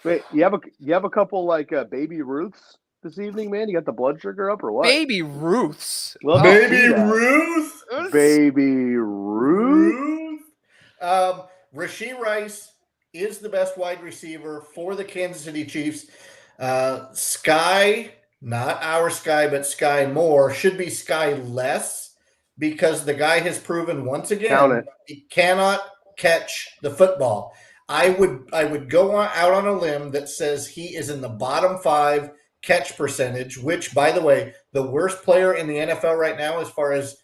wait. You have a couple like Baby Ruths this evening, man. You got the blood sugar up or what? Baby Ruths. Well, Baby Ruth. Baby Ruth. Rashee Rice is the best wide receiver for the Kansas City Chiefs. Sky, not our Sky, but Sky Moore, should be Sky less, because the guy has proven once again he cannot catch the football. I would go out on a limb that says he is in the bottom 5 catch percentage, which, by the way, the worst player in the NFL right now as far as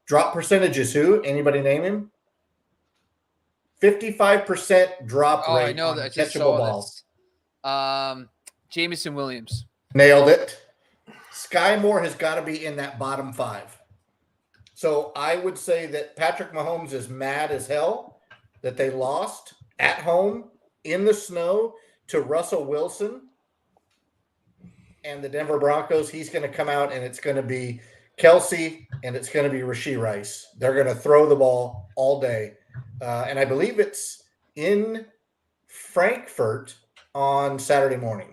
drop percentage is who? Anybody name him? 55% drop rate. I know on that. I just catchable saw balls. this. Jamison Williams. Nailed it. Sky Moore has got to be in that bottom 5. So I would say that Patrick Mahomes is mad as hell that they lost at home in the snow to Russell Wilson and the Denver Broncos. He's going to come out, and it's going to be Kelsey, and it's going to be Rashee Rice. They're going to throw the ball all day. And I believe it's in Frankfurt on Saturday morning.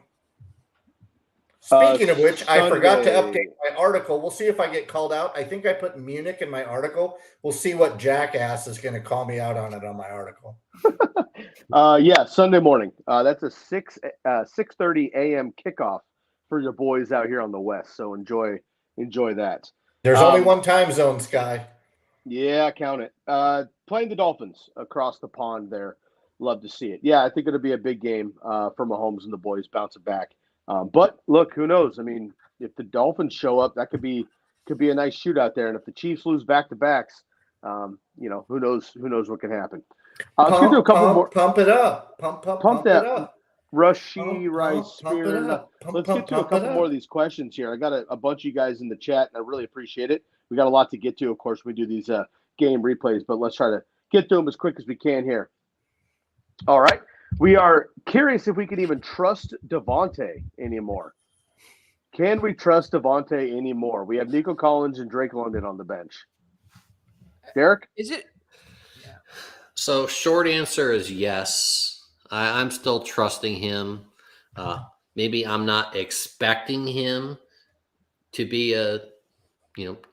Speaking of which, I forgot to update my article. We'll see if I get called out. I think I put Munich in my article. We'll see what jackass is going to call me out on it on my article. Yeah, Sunday morning. That's a 6:30 a.m. kickoff for your boys out here on the West. So enjoy that. There's only one time zone, Sky. Yeah, count it. playing the Dolphins across the pond there. Love to see it. Yeah, I think it'll be a big game for Mahomes and the boys bouncing back. But look, who knows? I mean, if the Dolphins show up, that could be a nice shootout there. And if the Chiefs lose back-to-backs, who knows what can happen. Let's get to a couple more. Pump it up. Pump that it up. Rushy, Rice, Spear. Let's get to a couple it more up. of these questions here. I got a bunch of you guys in the chat, and I really appreciate it. We got a lot to get to. Of course, we do these game replays, but let's try to get to them as quick as we can here. All right. We are curious if we can even trust Devontae anymore. Can we trust Devontae anymore? We have Nico Collins and Drake London on the bench. Derek? Is it? So short answer is yes. I'm still trusting him. Maybe I'm not expecting him to be a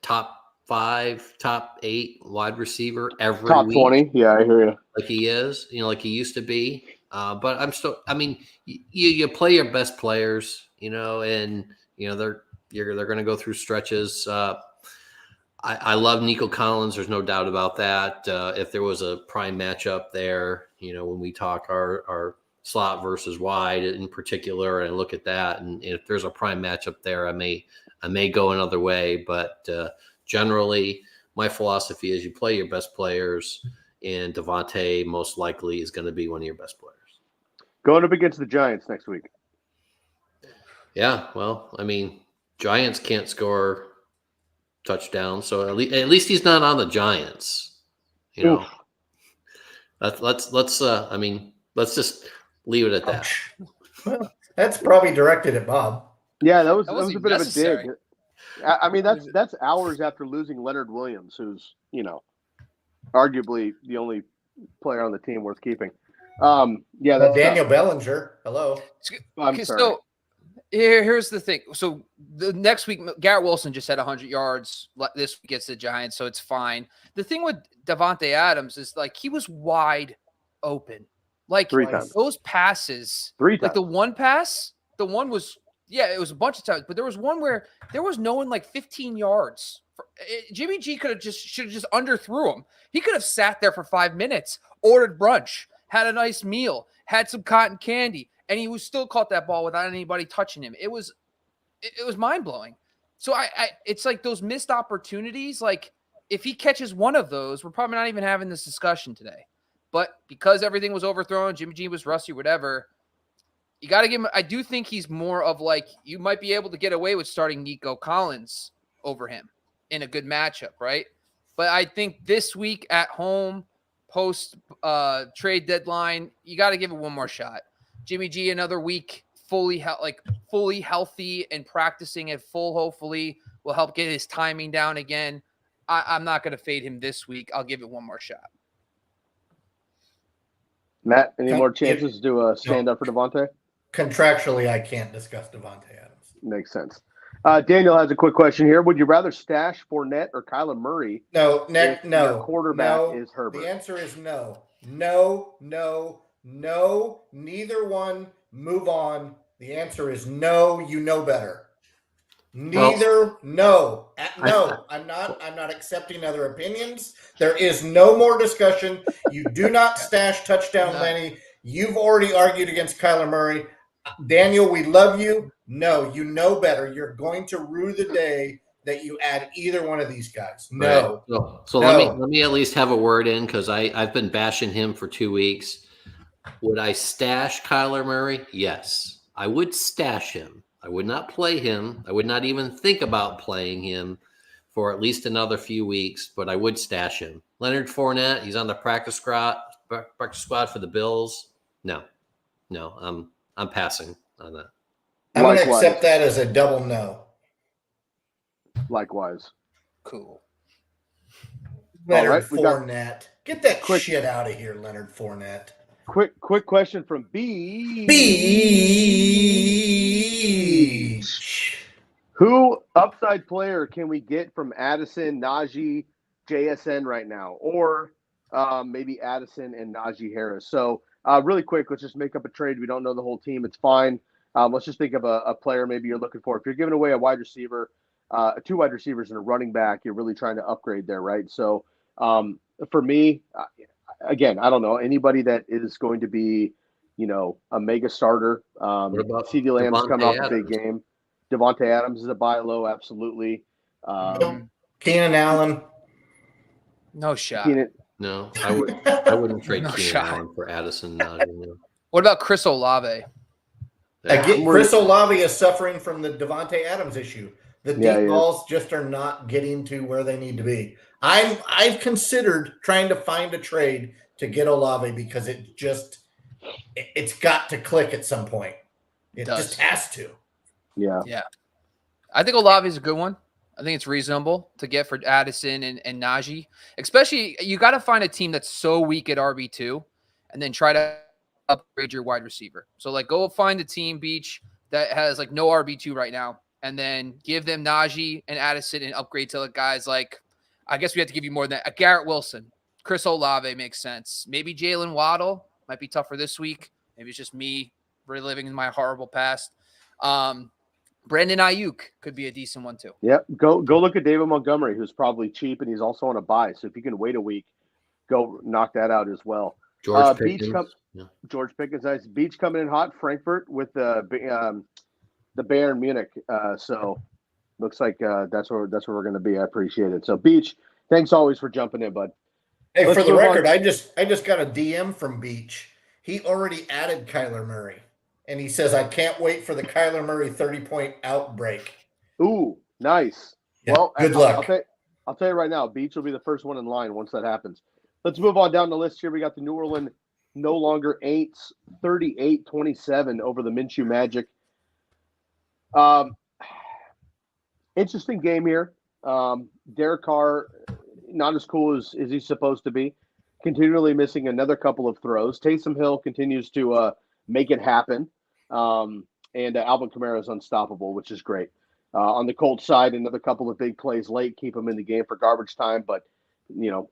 top 5, top 8 wide receiver every Top week. 20. Yeah, I hear you. Like he is, like he used to be. But I'm still. I mean, you play your best players, and they're going to go through stretches. I love Nico Collins. There's no doubt about that. If there was a prime matchup there, when we talk our slot versus wide in particular, and look at that, and if there's a prime matchup there, I may go another way. But generally, my philosophy is you play your best players, and Devontae most likely is going to be one of your best players. Going up against the Giants next week. Yeah, well, I mean, Giants can't score touchdowns, so at least he's not on the Giants. Let's just leave it at that. Well, that's probably directed at Bob. Yeah, that was a wasn't bit necessary. of a dig. I mean, that's hours after losing Leonard Williams, who's arguably the only player on the team worth keeping. That's Daniel Bellinger. Hello. I'm sorry. So here's the thing. So the next week, Garrett Wilson just had 100 yards. This week gets the Giants, so it's fine. The thing with Devontae Adams is he was wide open. Three times. Those passes. 3 times. The one pass, the one was it was a bunch of times, but there was one where there was no one 15 yards. Jimmy G should have just underthrew him. He could have sat there for 5 minutes, ordered brunch, had a nice meal, had some cotton candy, and he was still caught that ball without anybody touching him. It was mind blowing. So it's those missed opportunities. If he catches one of those, we're probably not even having this discussion today. But because everything was overthrown, Jimmy G was rusty, whatever. You got to give him. I do think he's more of you might be able to get away with starting Nico Collins over him in a good matchup, right? But I think this week at home, post trade deadline, you got to give it one more shot. Jimmy G another week fully healthy and practicing at full, hopefully will help get his timing down again. I'm not going to fade him this week. I'll give it one more shot. Matt, any more chances to stand up for Devontae? Contractually, I can't discuss Devontae Adams. Makes sense. Daniel has a quick question here. Would you rather stash Fournette or Kyler Murray? No. Your quarterback is Herbert. The answer is no. No. Neither one. Move on. The answer is no. You know better. Neither. No. I'm not accepting other opinions. There is no more discussion. You do not stash touchdown Lenny. You've already argued against Kyler Murray. Daniel, we love you. No, you know better. You're going to rue the day that you add either one of these guys. No. Right. So let me at least have a word in, because I've been bashing him for 2 weeks. Would I stash Kyler Murray? Yes. I would stash him. I would not play him. I would not even think about playing him for at least another few weeks, but I would stash him. Leonard Fournette, he's on the practice squad for the Bills. No, I'm passing on that. I'm going to accept that as a double no. Likewise. Cool. Leonard Fournette. Get that shit out of here, Leonard Fournette. Quick question from B. Who upside player can we get from Addison, Najee, JSN right now? Or maybe Addison and Najee Harris. So really quick, let's just make up a trade. We don't know the whole team. It's fine. Let's just think of a player maybe you're looking for. If you're giving away a wide receiver, 2 wide receivers and a running back, you're really trying to upgrade there, right? So for me, again, I don't know anybody that is going to be, a mega starter. What about CeeDee Lamb's coming Devontae off a big Adams? game. Devontae Adams is a buy low, absolutely. Keenan Allen. No shot. Keenan, No, I wouldn't trade No Keenan shot. Allen for Addison. What about Chris Olave? Again, Chris Olave is suffering from the Devontae Adams issue. The deep balls just are not getting to where they need to be. I've considered trying to find a trade to get Olave because it's got to click at some point. It just has to. Yeah. Yeah. I think Olave is a good one. I think it's reasonable to get for Addison and Najee. Especially, you got to find a team that's so weak at RB2 and then try to upgrade your wide receiver. So, go find a team, Beach, that has, no RB2 right now, and then give them Najee and Addison and upgrade to guys I guess we have to give you more than that. Garrett Wilson, Chris Olave makes sense. Maybe Jalen Waddle might be tougher this week. Maybe it's just me reliving in my horrible past. Brandon Ayuk could be a decent one too. Yep. Go look at David Montgomery, who's probably cheap, and he's also on a buy. So if you can wait a week, go knock that out as well. George Pickens. George Pickens, nice. Beach coming in hot. Frankfurt with the Bayern Munich. So looks like that's where we're going to be. I appreciate it. So Beach, thanks always for jumping in, bud. Hey, for the record, I just got a DM from Beach. He already added Kyler Murray. And he says, I can't wait for the Kyler Murray 30-point outbreak. Ooh, nice. Yeah, well, good luck. I'll tell you right now, Beach will be the first one in line once that happens. Let's move on down the list here. We got the New Orleans No Longer Aints, 38-27 over the Minshew Magic. Interesting game here. Derek Carr, not as cool as he's supposed to be. Continually missing another couple of throws. Taysom Hill continues to make it happen. And Alvin Kamara is unstoppable, which is great. On the Colts side, another couple of big plays late, keep him in the game for garbage time. But,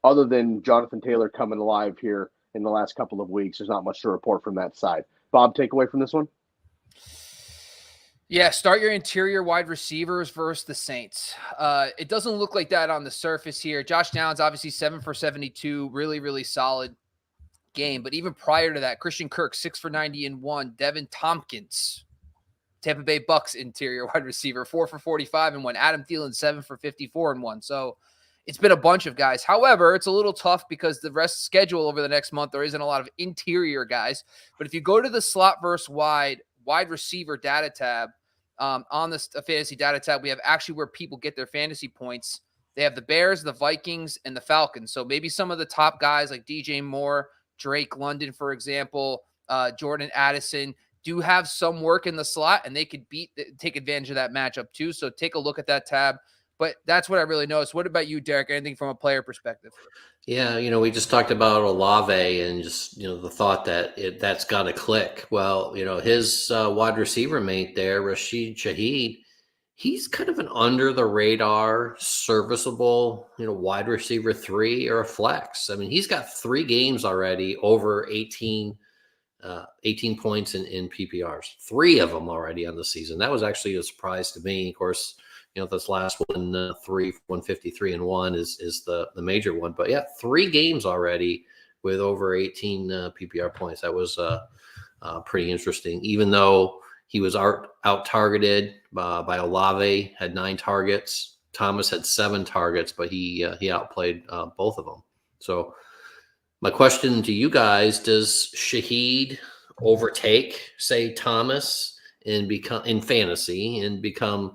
other than Jonathan Taylor coming alive here in the last couple of weeks, there's not much to report from that side. Bob, take away from this one? Yeah, start your interior wide receivers versus the Saints. It doesn't look like that on the surface here. Josh Downs, obviously 7 for 72, really, really solid game. But even prior to that, Christian Kirk, 6 for 90 and 1. Devin Tompkins, Tampa Bay Bucks interior wide receiver, 4 for 45 and 1. Adam Thielen, 7 for 54 and 1. So it's been a bunch of guys. However, it's a little tough because the rest schedule over the next month, there isn't a lot of interior guys. But if you go to the slot versus wide receiver data tab, on the fantasy data tab, we have actually where people get their fantasy points. They have the Bears, the Vikings, and the Falcons. So maybe some of the top guys like DJ Moore, Drake London, for example, Jordan Addison do have some work in the slot, and they could take advantage of that matchup too. So take a look at that tab. But that's what I really noticed. What about you, Derek? Anything from a player perspective? Yeah, we just talked about Olave and just, the thought that that's got to click. Well, his wide receiver mate there, Rashid Shaheed, he's kind of an under the radar, serviceable, wide receiver 3 or a flex. I mean, he's got 3 games already over 18 points in PPRs, 3 of them already on the season. That was actually a surprise to me. Of course, this last one, 153 and 1 is the major one. But yeah, 3 games already with over 18 PPR points. That was pretty interesting. Even though he was out targeted by Olave, had 9 targets. Thomas had 7 targets, but he outplayed both of them. So my question to you guys: does Shaheed overtake, say, Thomas and become in fantasy and become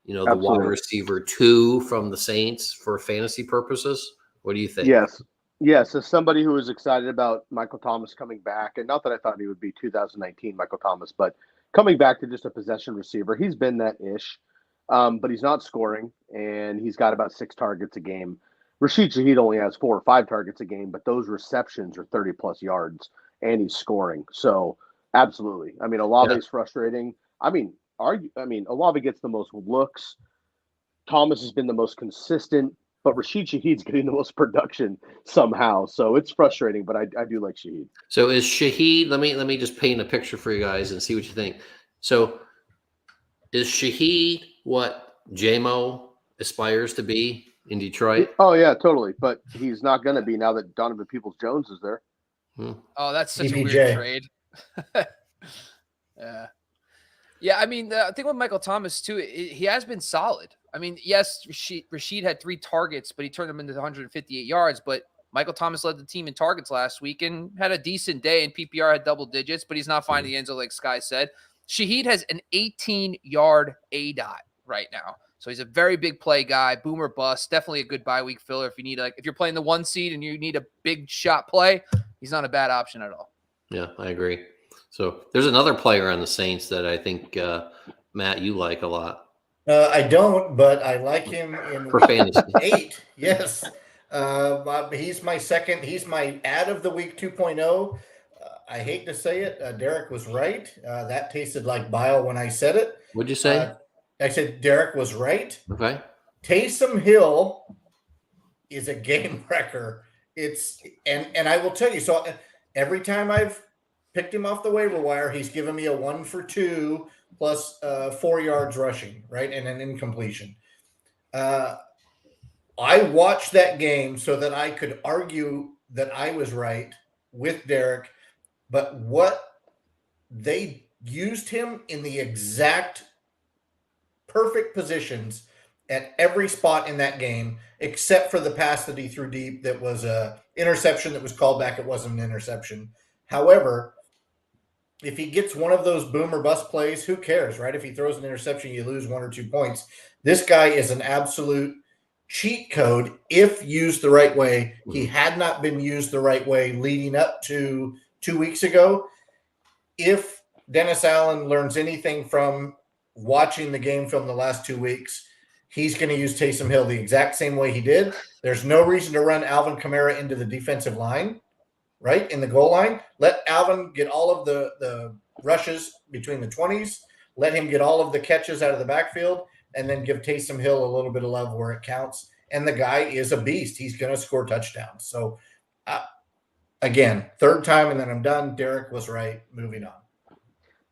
the Absolutely. wide receiver 2 from the Saints for fantasy purposes? What do you think? Yes. As somebody who was excited about Michael Thomas coming back, and not that I thought he would be 2019 Michael Thomas, but coming back to just a possession receiver, he's been that ish, but he's not scoring, and he's got about 6 targets a game. Rashid Shaheed only has 4 or 5 targets a game, but those receptions are 30 plus yards, and he's scoring. So absolutely. I mean, Olave's frustrating. Olave gets the most looks. Thomas has been the most consistent, but Rashid Shaheed's getting the most production somehow. So it's frustrating, but I do like Shaheed. So is Shaheed, let me just paint a picture for you guys and see what you think. So is Shaheed what JMO aspires to be in Detroit? Oh yeah, totally. But he's not going to be now that Donovan Peoples-Jones is there. Oh, that's such a PPJ. weird trade. Yeah. Yeah, I mean, the thing with Michael Thomas, too, he has been solid. I mean, yes, Rashid had 3 targets, but he turned them into 158 yards. But Michael Thomas led the team in targets last week and had a decent day, and PPR had double digits, but he's not finding the end zone like Sky said. Shaheed has an 18-yard ADOT right now. So he's a very big play guy, boomer bust, definitely a good bye week filler. If you need if you're playing the 1 seed and you need a big shot play, he's not a bad option at all. Yeah, I agree. So there's another player on the Saints that I think, Matt, you like a lot. I don't, but I like him in For fantasy. 8. Yes. He's my second. He's my ad of the week 2.0. I hate to say it. Derek was right. That tasted like bile when I said it. What'd you say? I said Derek was right. Okay. Taysom Hill is a game wrecker. And I will tell you, so every time I've picked him off the waiver wire, he's given me a 1 for 2 plus 4 yards rushing, right? And an incompletion. I watched that game so that I could argue that I was right with Derek, but what they used him in the exact perfect positions at every spot in that game, except for the pass that he threw deep that was a interception that was called back. It wasn't an interception. However, if he gets one of those boom or bust plays, who cares, right? If he throws an interception, you lose 1 or 2 points. This guy is an absolute cheat code if used the right way. He had not been used the right way leading up to 2 weeks ago. If Dennis Allen learns anything from watching the game film the last 2 weeks, he's going to use Taysom Hill the exact same way he did. There's no reason to run Alvin Kamara into the defensive line, right, in the goal line. Let Alvin get all of the rushes between the 20s. Let him get all of the catches out of the backfield, and then give Taysom Hill a little bit of love where it counts. And the guy is a beast. He's going to score touchdowns. So, again, 3rd time, and then I'm done. Derek was right. Moving on.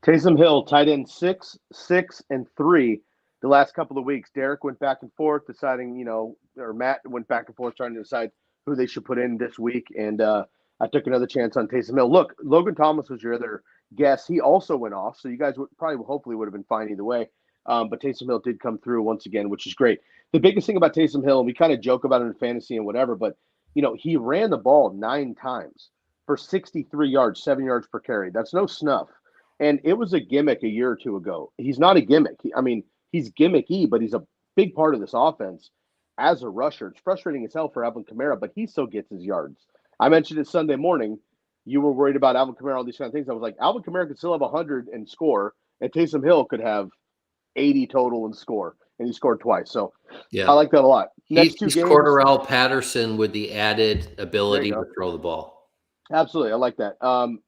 Taysom Hill, tight end 6, 6, and 3 the last couple of weeks. Derek went back and forth deciding, or Matt went back and forth trying to decide who they should put in this week. And I took another chance on Taysom Hill. Look, Logan Thomas was your other guess. He also went off. So you guys hopefully would have been fine either way. But Taysom Hill did come through once again, which is great. The biggest thing about Taysom Hill, and we kind of joke about it in fantasy and whatever, but, he ran the ball 9 times for 63 yards, 7 yards per carry. That's no snuff. And it was a gimmick a year or 2 ago. He's not a gimmick. He's gimmicky, but he's a big part of this offense as a rusher. It's frustrating as hell for Alvin Kamara, but he still gets his yards. I mentioned it Sunday morning. You were worried about Alvin Kamara, all these kind of things. I was like, Alvin Kamara could still have 100 and score, and Taysom Hill could have 80 total and score, and he scored twice. So yeah, I like that a lot. He's Cordarrelle Patterson with the added ability to throw the ball. Absolutely. I like that.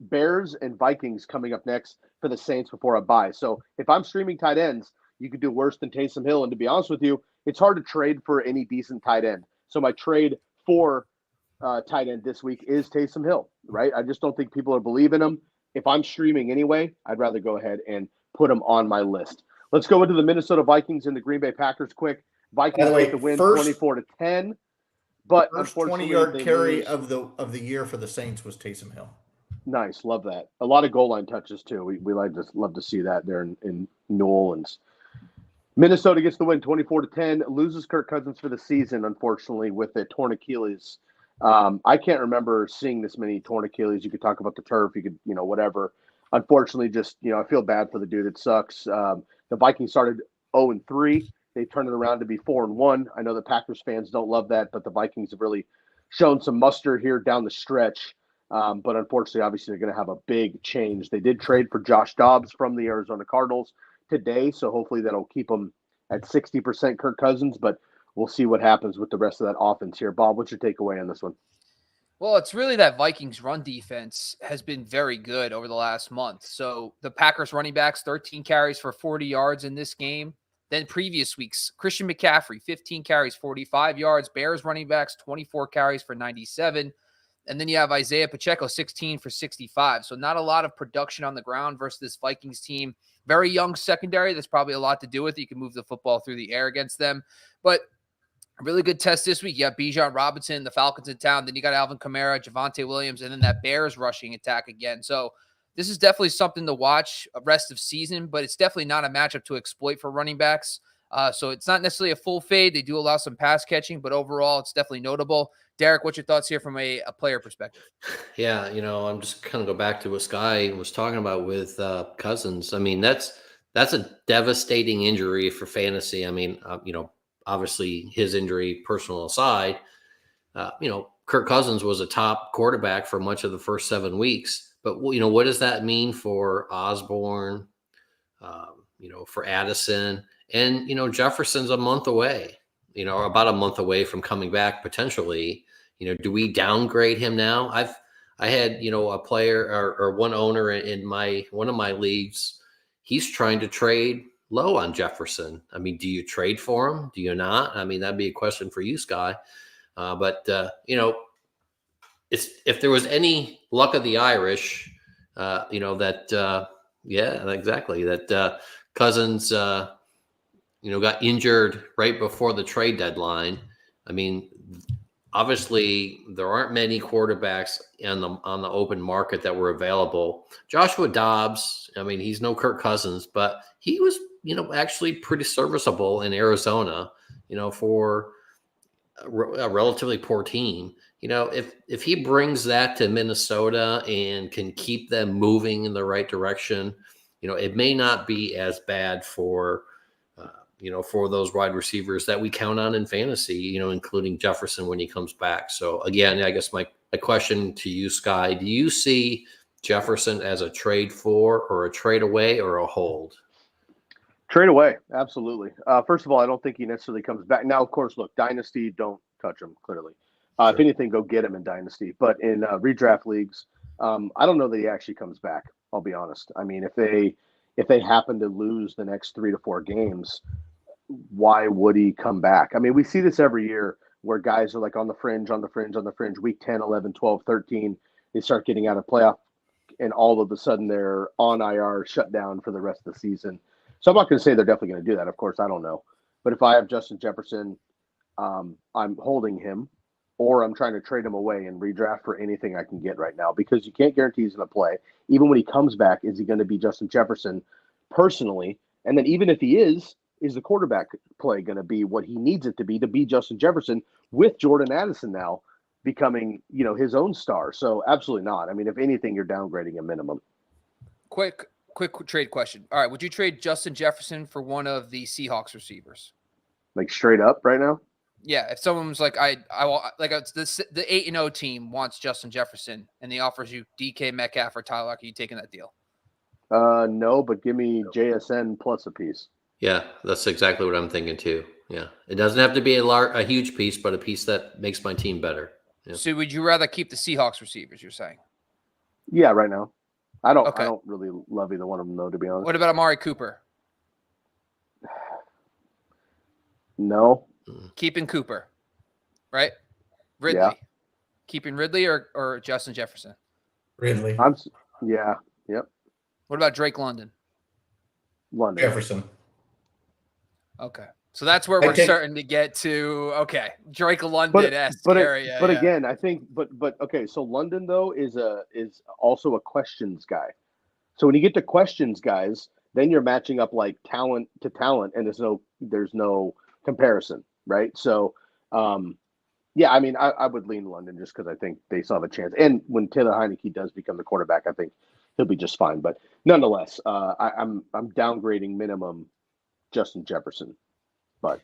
Bears and Vikings coming up next for the Saints before a bye. So if I'm streaming tight ends, you could do worse than Taysom Hill. And to be honest with you, it's hard to trade for any decent tight end. So my trade for tight end this week is Taysom Hill, right? I just don't think people are believing him. If I'm streaming anyway, I'd rather go ahead and put him on my list. Let's go into the Minnesota Vikings and the Green Bay Packers quick. Vikings get the win 24-10. But first 20-yard carry of the year for the Saints was Taysom Hill. Nice, love that. A lot of goal line touches too. We love to see that there in New Orleans. Minnesota gets the win 24-10. Loses Kirk Cousins for the season, unfortunately, with a torn Achilles. I can't remember seeing this many torn Achilles. You could talk about the turf, you could whatever. Unfortunately, just I feel bad for the dude. It sucks. The Vikings started 0-3. They turned it around to be 4-1. I know the Packers fans don't love that, but the Vikings have really shown some muster here down the stretch. But unfortunately, obviously, they're going to have a big change. They did trade for Josh Dobbs from the Arizona Cardinals today, so hopefully that'll keep them at 60% Kirk Cousins, but we'll see what happens with the rest of that offense here. Bob, what's your takeaway on this one? Well, it's really that Vikings run defense has been very good over the last month. So the Packers running backs, 13 carries for 40 yards in this game. Then previous weeks, Christian McCaffrey, 15 carries, 45 yards. Bears running backs, 24 carries for 97. And then you have Isaiah Pacheco, 16 for 65. So not a lot of production on the ground versus this Vikings team. Very young secondary. That's probably a lot to do with it. You can move the football through the air against them. But A really good test this week. You got Bijan Robinson, the Falcons in town. Then you got Alvin Kamara, Javonte Williams, and then that Bears rushing attack again. So this is definitely something to watch rest of season, but it's definitely not a matchup to exploit for running backs. So it's not necessarily a full fade. They do allow some pass catching, but overall, it's definitely notable. Derek, what's your thoughts here from a player perspective? Yeah, I'm just kind of go back to what Sky was talking about with Cousins. I mean, that's a devastating injury for fantasy. I mean, obviously his injury, personal aside, Kirk Cousins was a top quarterback for much of the first 7 weeks. But, what does that mean for Osborne, for Addison? And, Jefferson's a month away, or about a month away from coming back potentially. Do we downgrade him now? I had, a player or one owner in one of my leagues. He's trying to trade low on Jefferson. I mean, do you trade for him? Do you not? I mean, that'd be a question for you, Sky. But if there was any luck of the Irish, exactly. That Cousins, got injured right before the trade deadline. I mean, obviously, there aren't many quarterbacks on the open market that were available. Joshua Dobbs, I mean, he's no Kirk Cousins, but he was, actually pretty serviceable in Arizona, for a relatively poor team. If he brings that to Minnesota and can keep them moving in the right direction, it may not be as bad for those wide receivers that we count on in fantasy, including Jefferson when he comes back. So again, I guess my question to you, Sky, do you see Jefferson as a trade for or a trade away or a hold? Trade away, absolutely. First of all, I don't think he necessarily comes back. Now, of course, look, Dynasty, don't touch him, clearly. If anything, go get him in Dynasty. But in redraft leagues, I don't know that he actually comes back, I'll be honest. I mean, if they happen to lose the next 3 to 4 games, why would he come back? I mean, we see this every year where guys are like on the fringe, week 10, 11, 12, 13, they start getting out of playoff, and all of a sudden they're on IR, shut down for the rest of the season. So I'm not going to say they're definitely going to do that. Of course, I don't know. But if I have Justin Jefferson, I'm holding him, or I'm trying to trade him away and redraft for anything I can get right now, because you can't guarantee he's going to play. Even when he comes back, is he going to be Justin Jefferson personally? And then even if he is the quarterback play going to be what he needs it to be Justin Jefferson, with Jordan Addison now becoming, his own star? So absolutely not. I mean, if anything, you're downgrading a minimum. Quick trade question. All right. Would you trade Justin Jefferson for one of the Seahawks receivers? Like straight up right now? Yeah. If someone was like, the 8-0 team wants Justin Jefferson and he offers you DK Metcalf or Tyler, are you taking that deal? No, but give me JSN plus a piece. Yeah, that's exactly what I'm thinking too. Yeah, it doesn't have to be a huge piece, but a piece that makes my team better. Yeah. So would you rather keep the Seahawks receivers, you're saying? Yeah, right now. I don't really love either one of them, though, to be honest. What about Amari Cooper? No. Keeping Cooper, right? Ridley. Yeah. Keeping Ridley or Justin Jefferson? Ridley. Yep. What about Drake London? London. Jefferson. Okay. So that's where we're starting to get to, Drake London-esque area. But again, I think, okay, so London, though, is also a questions guy. So when you get to questions guys, then you're matching up like talent to talent, and there's no comparison, right? So, I mean, I would lean London just because I think they still have a chance. And when Taylor Heineke does become the quarterback, I think he'll be just fine. But nonetheless, I'm downgrading minimum Justin Jefferson. But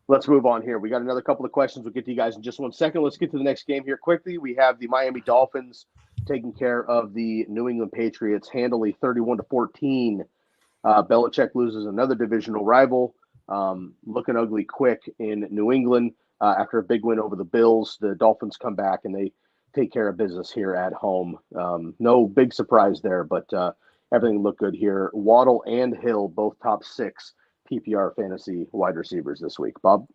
let's move on here. We got another couple of questions. We'll get to you guys in just 1 second. Let's get to the next game here quickly. We have the Miami Dolphins taking care of the New England Patriots handily 31-14. Belichick loses another divisional rival. Looking ugly quick in New England. After a big win over the Bills, the Dolphins come back and they take care of business here at home. No big surprise there, but everything looked good here. Waddle and Hill, both top 6 PPR fantasy wide receivers this week. Bob?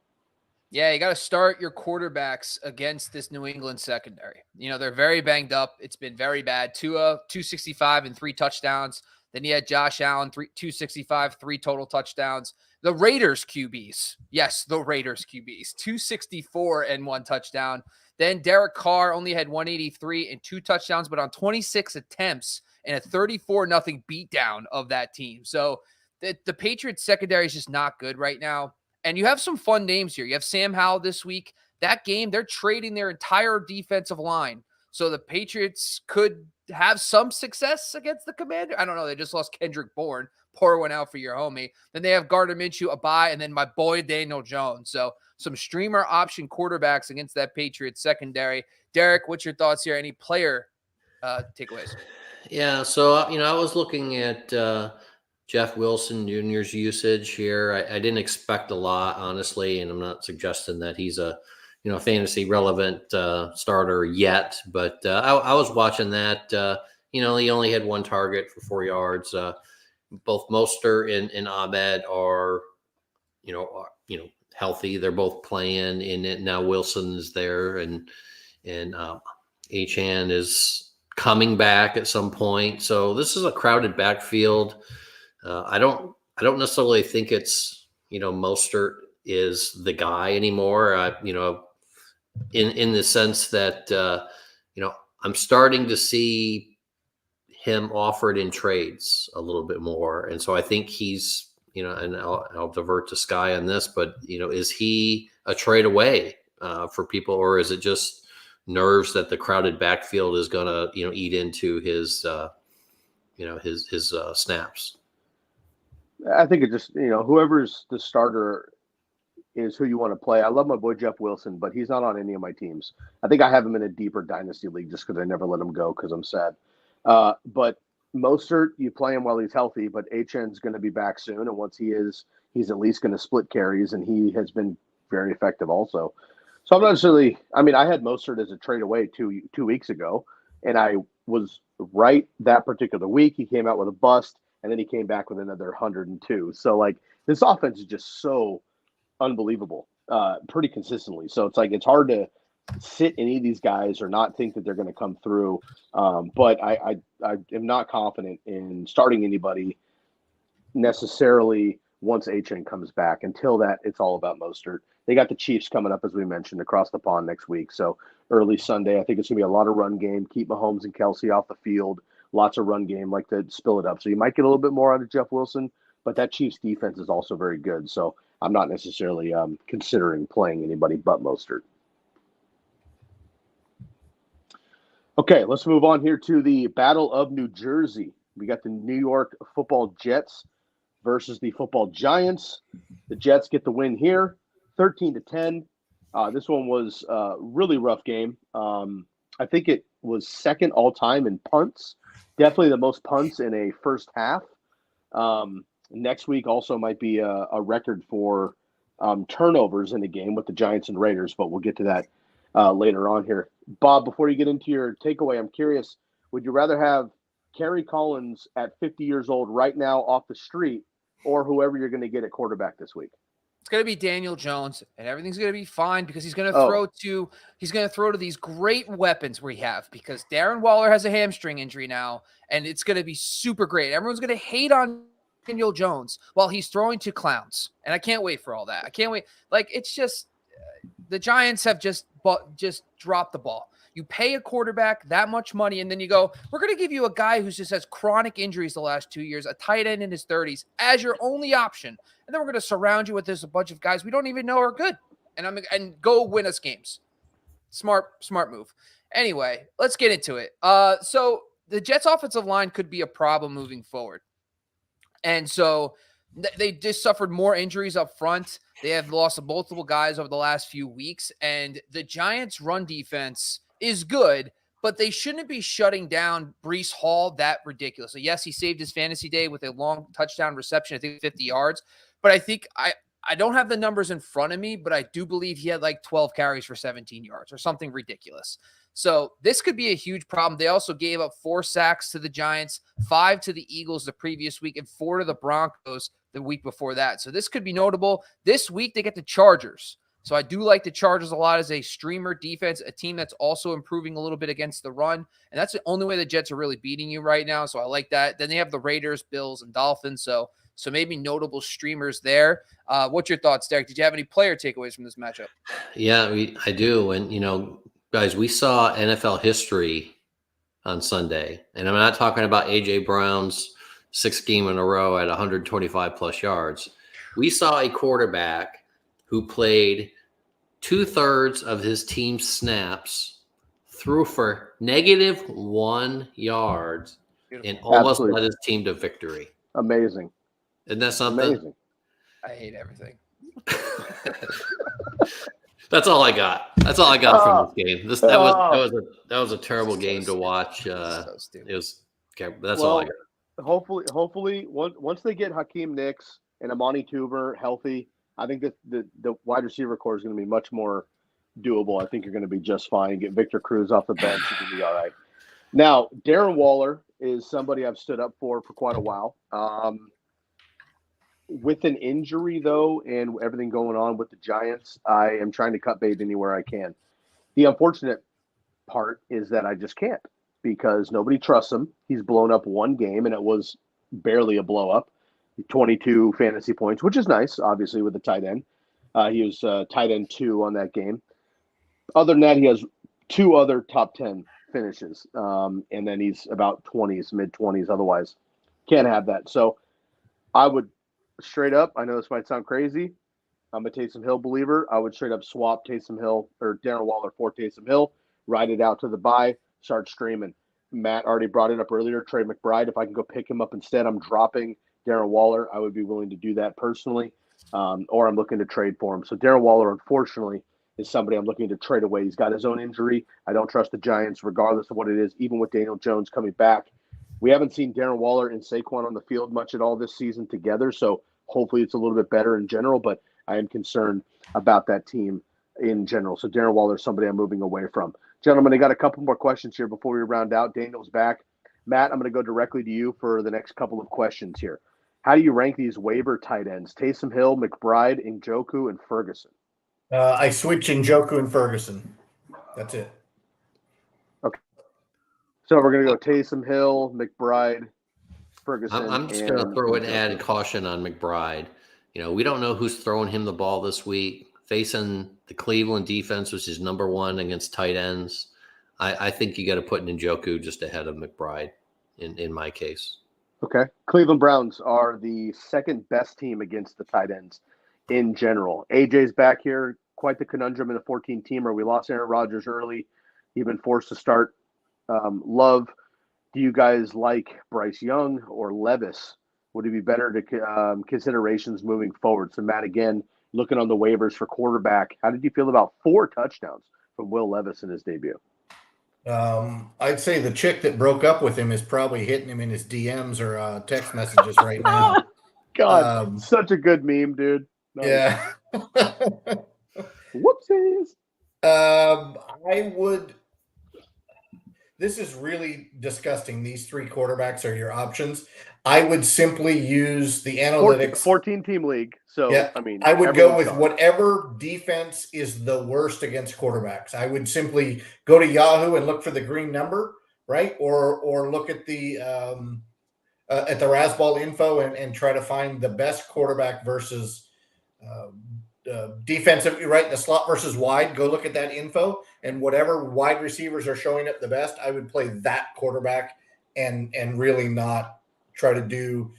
Yeah, you got to start your quarterbacks against this New England secondary. They're very banged up. It's been very bad. Tua, 265 and 3 touchdowns. Then you had Josh Allen, 265, 3 total touchdowns. The Raiders QBs, yes, the Raiders QBs, 264 and 1 touchdown. Then Derek Carr only had 183 and 2 touchdowns, but on 26 attempts and a 34-0 beatdown of that team. So the Patriots secondary is just not good right now. And you have some fun names here. You have Sam Howell this week. That game, they're trading their entire defensive line. So the Patriots could have some success against the Commander. I don't know. They just lost Kendrick Bourne. Pour one out for your homie. Then they have Gardner Minshew, a bye, and then my boy Daniel Jones. So some streamer option quarterbacks against that Patriots secondary. Derek, what's your thoughts here? Any player takeaways? Yeah, so I was looking at Jeff Wilson Jr.'s usage here. I didn't expect a lot, honestly, and I'm not suggesting that he's a fantasy relevant starter yet. But I was watching that. He only had 1 target for 4 yards. Both Mostert and Abed are healthy. They're both playing in it now. Wilson is there, and Achane is coming back at some point. So this is a crowded backfield. I don't necessarily think it's Mostert is the guy anymore. In the sense that I'm starting to see him offered in trades a little bit more, and so I think he's and I'll divert to Sky on this, but is he a trade away for people, or is it just nerves that the crowded backfield is going to eat into his his snaps? I think it just whoever's the starter is who you want to play. I love my boy Jeff Wilson, but he's not on any of my teams. I think I have him in a deeper dynasty league just because I never let him go because I'm sad. But Mostert, you play him while he's healthy, but Achane's going to be back soon, and once he is, he's at least going to split carries, and he has been very effective also. So I'm not necessarily – I mean, I had Mostert as a trade away two weeks ago, and I was right that particular week. He came out with a bust, and then he came back with another 102. So, this offense is just so unbelievable pretty consistently. So it's hard to sit any of these guys or not think that they're going to come through. But I am not confident in starting anybody necessarily once Achane comes back. Until that, it's all about Mostert. They got the Chiefs coming up, as we mentioned, across the pond next week. So early Sunday, I think it's going to be a lot of run game. Keep Mahomes and Kelsey off the field. Lots of run game, like to spill it up. So you might get a little bit more out of Jeff Wilson, but that Chiefs defense is also very good. So I'm not necessarily considering playing anybody but Mostert. Okay, let's move on here to the Battle of New Jersey. We got the New York Football Jets versus the Football Giants. The Jets get the win here, 13-10. This one was a really rough game. I think it was second all-time in punts. Definitely the most punts in a first half. Next week also might be a record for turnovers in the game with the Giants and Raiders, but we'll get to that later on here. Bob, before you get into your takeaway, I'm curious, would you rather have Kerry Collins at 50 years old right now off the street or whoever you're going to get at quarterback this week? It's going to be Daniel Jones, and everything's going to be fine because he's going to throw to these great weapons we have, because Darren Waller has a hamstring injury now, and it's going to be super great. Everyone's going to hate on Daniel Jones while he's throwing to clowns, and I can't wait for all that. I can't wait. It's just the Giants have just dropped the ball. You pay a quarterback that much money, and then you go, we're going to give you a guy who just has chronic injuries the last 2 years, a tight end in his 30s, as your only option. And then we're going to surround you with a bunch of guys we don't even know are good, and go win us games. Smart move. Anyway, let's get into it. So the Jets' offensive line could be a problem moving forward. And so they just suffered more injuries up front. They have lost multiple guys over the last few weeks, and the Giants' run defense is good, but they shouldn't be shutting down Breece Hall that ridiculously. Yes, he saved his fantasy day with a long touchdown reception, I think 50 yards, but I think I don't have the numbers in front of me, but I do believe he had 12 carries for 17 yards or something ridiculous. So this could be a huge problem. They also gave up 4 sacks to the Giants, 5 to the Eagles the previous week, and 4 to the Broncos the week before that. So this could be notable. This week they get the Chargers. So I do like the Chargers a lot as a streamer defense, a team that's also improving a little bit against the run. And that's the only way the Jets are really beating you right now. So I like that. Then they have the Raiders, Bills, and Dolphins. So maybe notable streamers there. What's your thoughts, Derek? Did you have any player takeaways from this matchup? Yeah, I do. And, guys, we saw NFL history on Sunday. And I'm not talking about A.J. Brown's 6th game in a row at 125 plus yards. We saw a quarterback who played 2/3 of his team's snaps, threw for -1 yards, and almost led his team to victory. Amazing. Isn't that something? Amazing. I hate everything. That's all I got. That's all I got from this game. That was a terrible game to watch. That's all I got. Hopefully, once they get Hakeem Nicks and Amani Tuber healthy, I think that the wide receiver core is going to be much more doable. I think you're going to be just fine. Get Victor Cruz off the bench, you're going to be all right. Now, Darren Waller is somebody I've stood up for quite a while. With an injury, though, and everything going on with the Giants, I am trying to cut bait anywhere I can. The unfortunate part is that I just can't because nobody trusts him. He's blown up one game, and it was barely a blow-up. 22 fantasy points, which is nice, obviously, with the tight end. He was tight end 2 on that game. Other than that, he has 2 other top 10 finishes, and then he's about 20s, mid-20s otherwise. Can't have that. So I would straight up, I know this might sound crazy, I'm a Taysom Hill believer. I would straight up swap Taysom Hill or Darren Waller for Taysom Hill, ride it out to the bye, start streaming. Matt already brought it up earlier, Trey McBride. If I can go pick him up instead, I'm dropping Darren Waller. I would be willing to do that personally, or I'm looking to trade for him. So Darren Waller, unfortunately, is somebody I'm looking to trade away. He's got his own injury. I don't trust the Giants regardless of what it is, even with Daniel Jones coming back. We haven't seen Darren Waller and Saquon on the field much at all this season together, so hopefully it's a little bit better in general, but I am concerned about that team in general. So Darren Waller is somebody I'm moving away from. Gentlemen, I got a couple more questions here before we round out. Daniel's back. Matt, I'm going to go directly to you for the next couple of questions here. How do you rank these waiver tight ends? Taysom Hill, McBride, Njoku, and Ferguson. I switch Njoku and Ferguson. That's it. Okay. So we're going to go Taysom Hill, McBride, Ferguson. I'm just going to throw an added caution on McBride. We don't know who's throwing him the ball this week. Facing the Cleveland defense, which is number 1 against tight ends, I think you got to put Njoku just ahead of McBride in my case. Okay. Cleveland Browns are the second best team against the tight ends in general. AJ's back here. Quite the conundrum in the 14-teamer. We lost Aaron Rodgers early. He's been forced to start Love. Do you guys like Bryce Young or Levis? Would it be better to considerations moving forward? So, Matt, again, looking on the waivers for quarterback, how did you feel about 4 touchdowns from Will Levis in his debut? I'd say the chick that broke up with him is probably hitting him in his DMs or text messages right now. God, such a good meme, dude. Nice. Yeah. Whoopsies. I would. This is really disgusting. These 3 quarterbacks are your options. I would simply use the analytics. 14-team league. So, yeah, I would go with whatever defense is the worst against quarterbacks. I would simply go to Yahoo and look for the green number, right? Or look at the Razzball info and try to find the best quarterback versus defensive, right? The slot versus wide. Go look at that info, and whatever wide receivers are showing up the best, I would play that quarterback and really not try to do.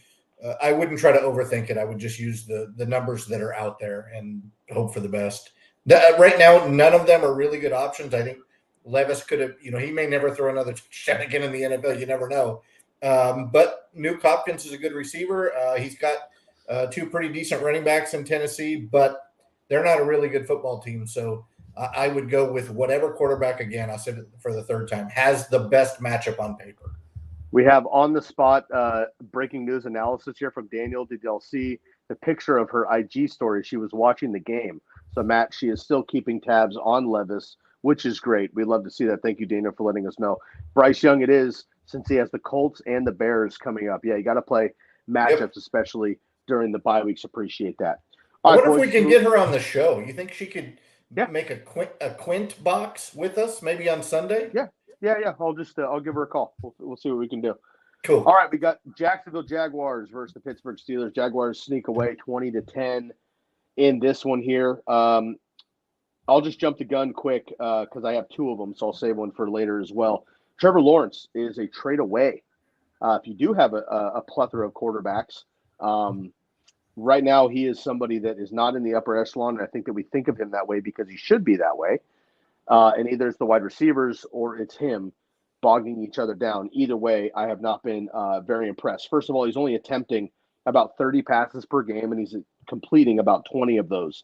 I wouldn't try to overthink it. I would just use the numbers that are out there and hope for the best. Right now, none of them are really good options. I think Levis could have, he may never throw another touchdown again in the NFL. You never know. But Nuke Hopkins is a good receiver. He's got 2 pretty decent running backs in Tennessee, but they're not a really good football team. So I would go with whatever quarterback, again, I'll say it for the 3rd time, has the best matchup on paper. We have on the spot breaking news analysis here from Daniel. Did y'all see the picture of her IG story? She was watching the game. So, Matt, she is still keeping tabs on Levis, which is great. We'd love to see that. Thank you, Daniel, for letting us know. Bryce Young it is, since he has the Colts and the Bears coming up. Yeah, you got to play matchups, especially during the bye weeks. Appreciate that. I All right, wonder if boys, we can get her on the show. You think she could Yeah. make a quint box with us maybe on Sunday? Yeah. I'll just I'll give her a call. We'll see what we can do. Cool. All right, we got Jacksonville Jaguars versus the Pittsburgh Steelers. Jaguars sneak away 20-10 in this one here. I'll just jump the gun quick because I have two of them, so I'll save one for later as well. Trevor Lawrence is a trade away. If you do have a plethora of quarterbacks, right now he is somebody that is not in the upper echelon, and I think that we think of him that way because he should be that way. And either it's the wide receivers or it's him bogging each other down. Either way, I have not been very impressed. First of all, he's only attempting about 30 passes per game, and he's completing about 20 of those.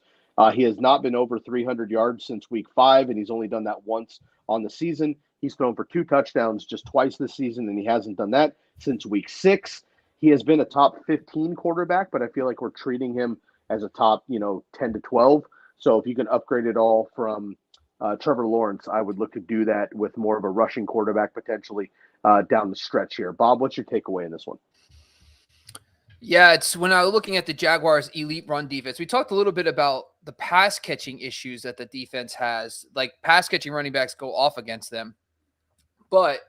He has not been over 300 yards since week 5, and he's only done that once on the season. He's thrown for 2 touchdowns just twice this season, and he hasn't done that since week 6. He has been a top 15 quarterback, but I feel like we're treating him as a top, 10 to 12. So if you can upgrade it all from Trevor Lawrence, I would look to do that with more of a rushing quarterback potentially down the stretch here. Bob, what's your takeaway in this one? Yeah, it's when I was looking at the Jaguars' elite run defense, we talked a little bit about the pass catching issues that the defense has. Like pass catching running backs go off against them. But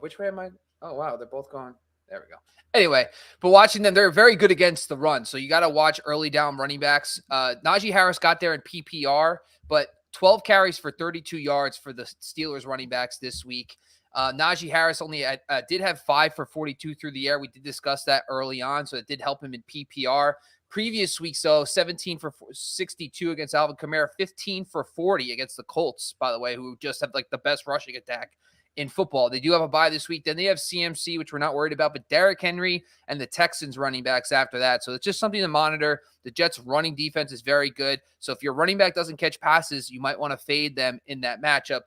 which way am I? Oh, wow, they're both gone. There we go. Anyway, but watching them, they're very good against the run. So you got to watch early down running backs. Najee Harris got there in PPR, but 12 carries for 32 yards for the Steelers running backs this week. Najee Harris only did have 5 for 42 through the air. We did discuss that early on, so it did help him in PPR. Previous weeks, though, 17 for 62 against Alvin Kamara, 15 for 40 against the Colts, by the way, who just have like the best rushing attack in football. They do have a bye this week. Then they have CMC, which we're not worried about, but Derrick Henry and the Texans running backs after that. So it's just something to monitor. The Jets running defense is very good. So if your running back doesn't catch passes, you might want to fade them in that matchup.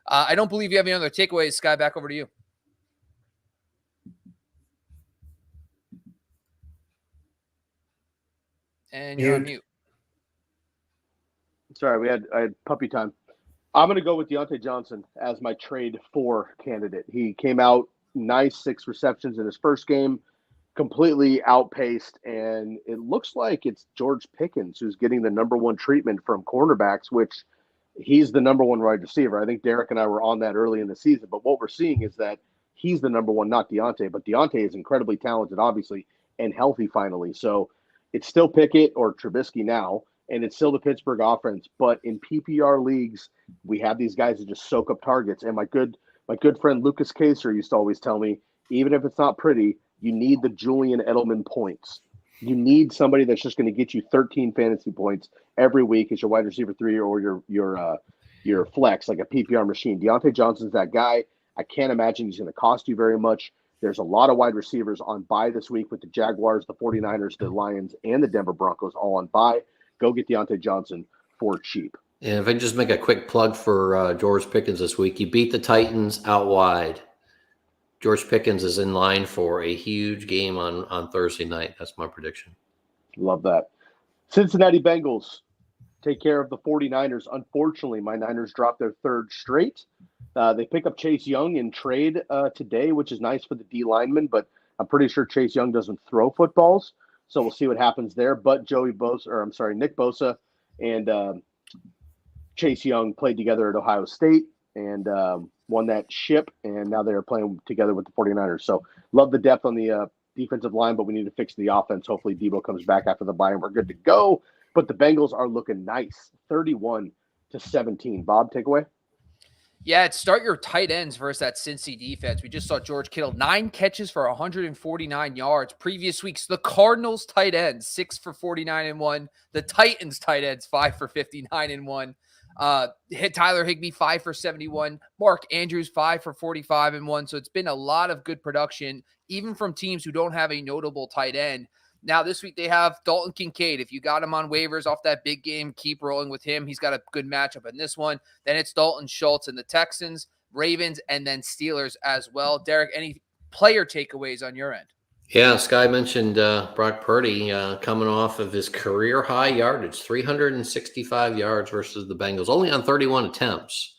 I don't believe you have any other takeaways. Sky, back over to you. And you're on mute. Sorry, I had puppy time. I'm going to go with Deontay Johnson as my trade for candidate. He came out nice, 6 receptions in his first game, completely outpaced, and it looks like it's George Pickens who's getting the number 1 treatment from cornerbacks, which he's the number 1 wide receiver. I think Derek and I were on that early in the season, but what we're seeing is that he's the number 1, not Deontay, but Deontay is incredibly talented, obviously, and healthy finally. So it's still Pickett or Trubisky now, and it's still the Pittsburgh offense. But in PPR leagues, we have these guys that just soak up targets. And my good friend Lucas Kaser used to always tell me, even if it's not pretty, you need the Julian Edelman points. You need somebody that's just going to get you 13 fantasy points every week as your wide receiver 3 or your flex, like a PPR machine. Deontay Johnson's that guy. I can't imagine he's going to cost you very much. There's a lot of wide receivers on bye this week with the Jaguars, the 49ers, the Lions, and the Denver Broncos all on bye. Go get Deontay Johnson for cheap. And if I can just make a quick plug for George Pickens this week, he beat the Titans out wide. George Pickens is in line for a huge game on Thursday night. That's my prediction. Love that. Cincinnati Bengals take care of the 49ers. Unfortunately, my Niners dropped their 3rd straight. They pick up Chase Young in trade today, which is nice for the D lineman, but I'm pretty sure Chase Young doesn't throw footballs, so we'll see what happens there. But Nick Bosa and Chase Young played together at Ohio State and won that ship, and now they're playing together with the 49ers. So love the depth on the defensive line, but we need to fix the offense. Hopefully Debo comes back after the bye and we're good to go. But the Bengals are looking nice, 31-17. Bob, takeaway? Yeah, start your tight ends versus that Cincy defense. We just saw George Kittle, 9 catches for 149 yards. Previous weeks, the Cardinals tight ends, 6 for 49 and 1. The Titans tight ends, 5 for 59 and 1. Hit Tyler Higbee, 5 for 71. Mark Andrews, 5 for 45 and 1. So it's been a lot of good production, even from teams who don't have a notable tight end. Now, this week they have Dalton Kincaid. If you got him on waivers off that big game, keep rolling with him. He's got a good matchup in this one. Then it's Dalton Schultz and the Texans, Ravens, and then Steelers as well. Derek, any player takeaways on your end? Yeah, Sky mentioned Brock Purdy coming off of his career high yardage, 365 yards versus the Bengals, only on 31 attempts.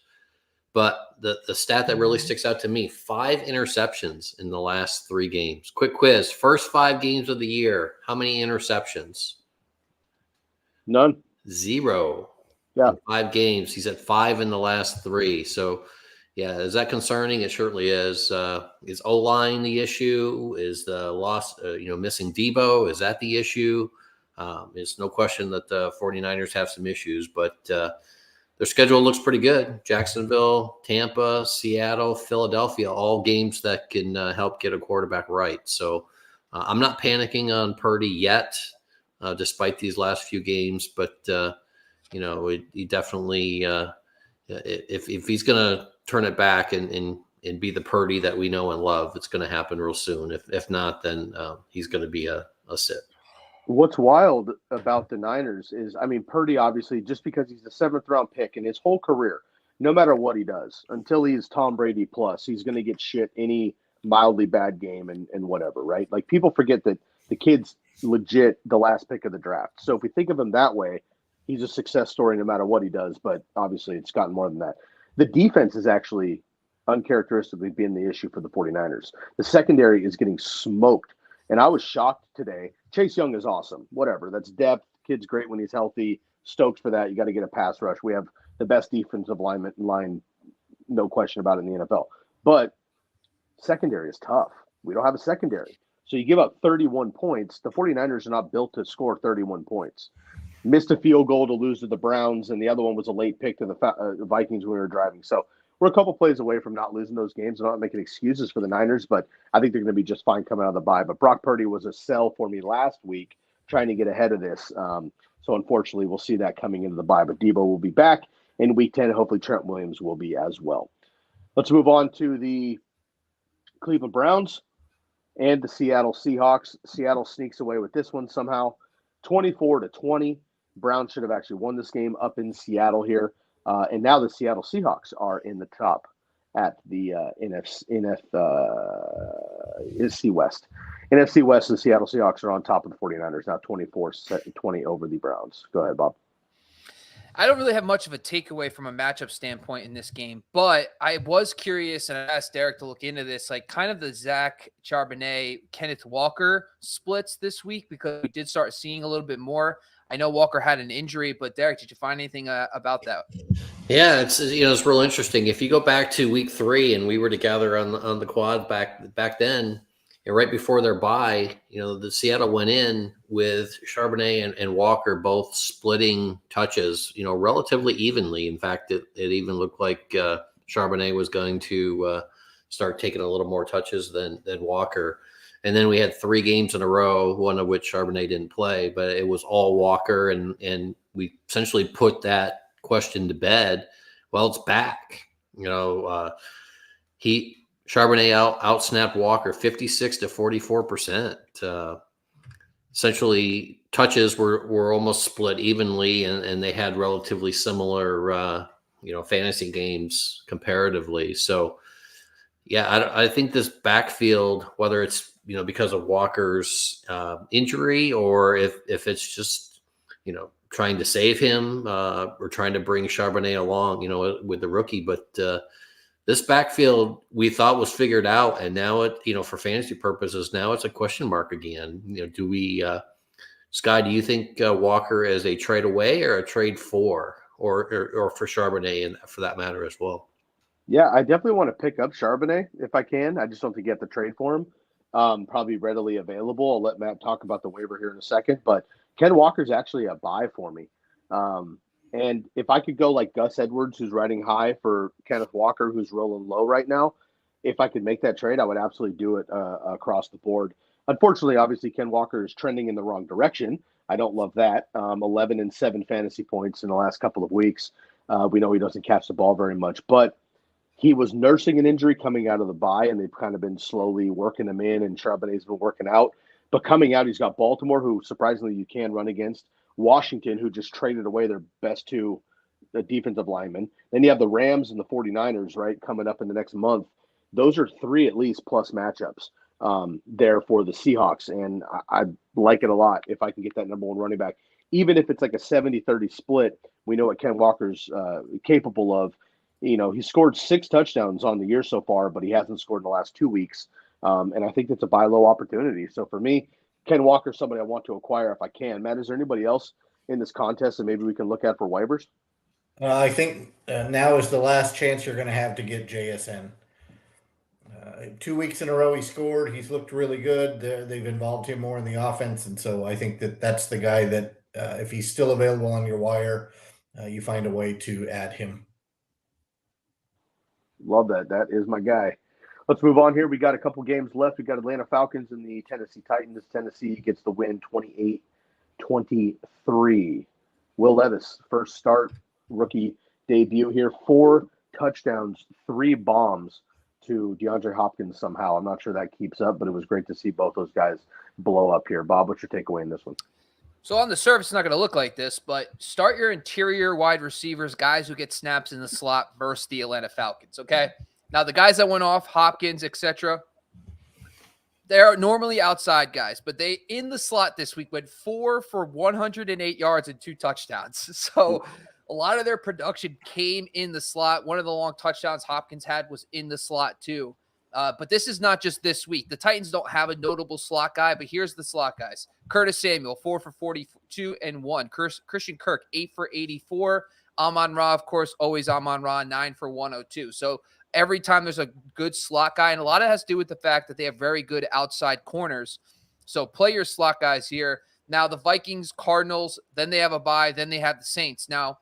But the stat that really sticks out to me, 5 interceptions in the last 3 games. Quick quiz, first 5 games of the year, how many interceptions? None. 0 Yeah. in 5 games. He's at 5 in the last 3. So, yeah, is that concerning? It certainly is. Is O-line the issue? Is the loss, missing Debo? Is that the issue? It's no question that the 49ers have some issues, but their schedule looks pretty good. Jacksonville, Tampa, Seattle, Philadelphia, all games that can help get a quarterback right. So I'm not panicking on Purdy yet, despite these last few games. But, he definitely, if he's going to turn it back and be the Purdy that we know and love, it's going to happen real soon. If not, then he's going to be a sit. What's wild about the Niners is, Purdy, obviously, just because he's the 7th-round pick in his whole career, no matter what he does, until he's Tom Brady plus, he's going to get shit any mildly bad game and whatever, right? Like, people forget that the kid's legit the last pick of the draft. So if we think of him that way, he's a success story no matter what he does, but obviously it's gotten more than that. The defense is actually uncharacteristically being the issue for the 49ers. The secondary is getting smoked. And I was shocked today. Chase Young is awesome. Whatever. That's depth. Kid's great when he's healthy. Stoked for that. You got to get a pass rush. We have the best defensive line, no question about it, in the NFL. But secondary is tough. We don't have a secondary. So you give up 31 points. The 49ers are not built to score 31 points. Missed a field goal to lose to the Browns, and the other one was a late pick to the Vikings when we were driving. So we're a couple plays away from not losing those games. I'm not making excuses for the Niners, but I think they're going to be just fine coming out of the bye. But Brock Purdy was a sell for me last week, trying to get ahead of this. So unfortunately, we'll see that coming into the bye. But Debo will be back in Week 10. Hopefully, Trent Williams will be as well. Let's move on to the Cleveland Browns and the Seattle Seahawks. Seattle sneaks away with this one somehow, 24-20. Browns should have actually won this game up in Seattle here. And now the Seattle Seahawks are in the top at the NFC West. NFC West, the Seattle Seahawks are on top of the 49ers now, 24-20 over the Browns. Go ahead, Bob. I don't really have much of a takeaway from a matchup standpoint in this game, but I was curious, and I asked Derek to look into this, like kind of the Zach Charbonnet, Kenneth Walker splits this week, because we did start seeing a little bit more. I know Walker had an injury, but Derek, did you find anything about that? Yeah, it's real interesting. If you go back to week 3 and we were together on the quad back then, and right before their bye, the Seattle went in with Charbonnet and Walker both splitting touches, relatively evenly. In fact, it even looked like Charbonnet was going to start taking a little more touches than Walker. And then we had 3 games in a row, one of which Charbonnet didn't play, but it was all Walker, and we essentially put that question to bed. Well, it's back. Charbonnet out-snapped Walker 56-44%. Essentially, touches were almost split evenly, and they had relatively similar, fantasy games comparatively. So, yeah, I think this backfield, whether it's because of Walker's injury, or if it's just trying to save him or trying to bring Charbonnet along, with the rookie, but this backfield we thought was figured out, and now it, for fantasy purposes, now it's a question mark again. Do we, Sky? Do you think Walker is a trade away or a trade for, or for Charbonnet, and for that matter as well? Yeah, I definitely want to pick up Charbonnet if I can. I just don't think you have to trade for him. Probably readily available. I'll let Matt talk about the waiver here in a second, but Ken Walker's actually a buy for me. And if I could go like Gus Edwards, who's riding high, for Kenneth Walker, who's rolling low right now, if I could make that trade, I would absolutely do it across the board. Unfortunately, obviously, Ken Walker is trending in the wrong direction. I don't love that. 11 and 7 fantasy points in the last couple of weeks. We know he doesn't catch the ball very much, but he was nursing an injury coming out of the bye, and they've kind of been slowly working him in, and Charbonnet's been working out. But coming out, he's got Baltimore, who surprisingly you can run against, Washington, who just traded away their best 2 defensive linemen. Then you have the Rams and the 49ers, right, coming up in the next month. Those are 3 at least plus matchups there for the Seahawks, and I like it a lot if I can get that number 1 running back. Even if it's like a 70-30 split, we know what Ken Walker's capable of. He scored 6 touchdowns on the year so far, but he hasn't scored in the last 2 weeks. And I think that's a buy low opportunity. So for me, Ken Walker is somebody I want to acquire if I can. Matt, is there anybody else in this contest that maybe we can look at for waivers? I think now is the last chance you're going to have to get JSN. 2 weeks in a row he scored. He's looked really good. They've involved him more in the offense, and so I think that's the guy that if he's still available on your wire, you find a way to add him. Love that. That is my guy. Let's move on here. We got a couple games left. We got Atlanta Falcons and the Tennessee Titans. Tennessee gets the win 28-23. Will Levis, first start, rookie debut here. 4 touchdowns, 3 bombs to DeAndre Hopkins somehow. I'm not sure that keeps up, but it was great to see both those guys blow up here. Bob, what's your takeaway in this one? So on the surface, it's not going to look like this, but start your interior wide receivers, guys who get snaps in the slot versus the Atlanta Falcons, okay? Now, the guys that went off, Hopkins, etc., they're normally outside guys, but they, in the slot this week, went 4 for 108 yards and 2 touchdowns. So a lot of their production came in the slot. One of the long touchdowns Hopkins had was in the slot too. But this is not just this week. The Titans don't have a notable slot guy, but here's the slot guys. Curtis Samuel, 4 for 42 and 1. Christian Kirk, 8 for 84. Amon-Ra, of course, always Amon-Ra, 9 for 102. So every time there's a good slot guy, and a lot of it has to do with the fact that they have very good outside corners. So play your slot guys here. Now the Vikings, Cardinals, then they have a bye, then they have the Saints. Now,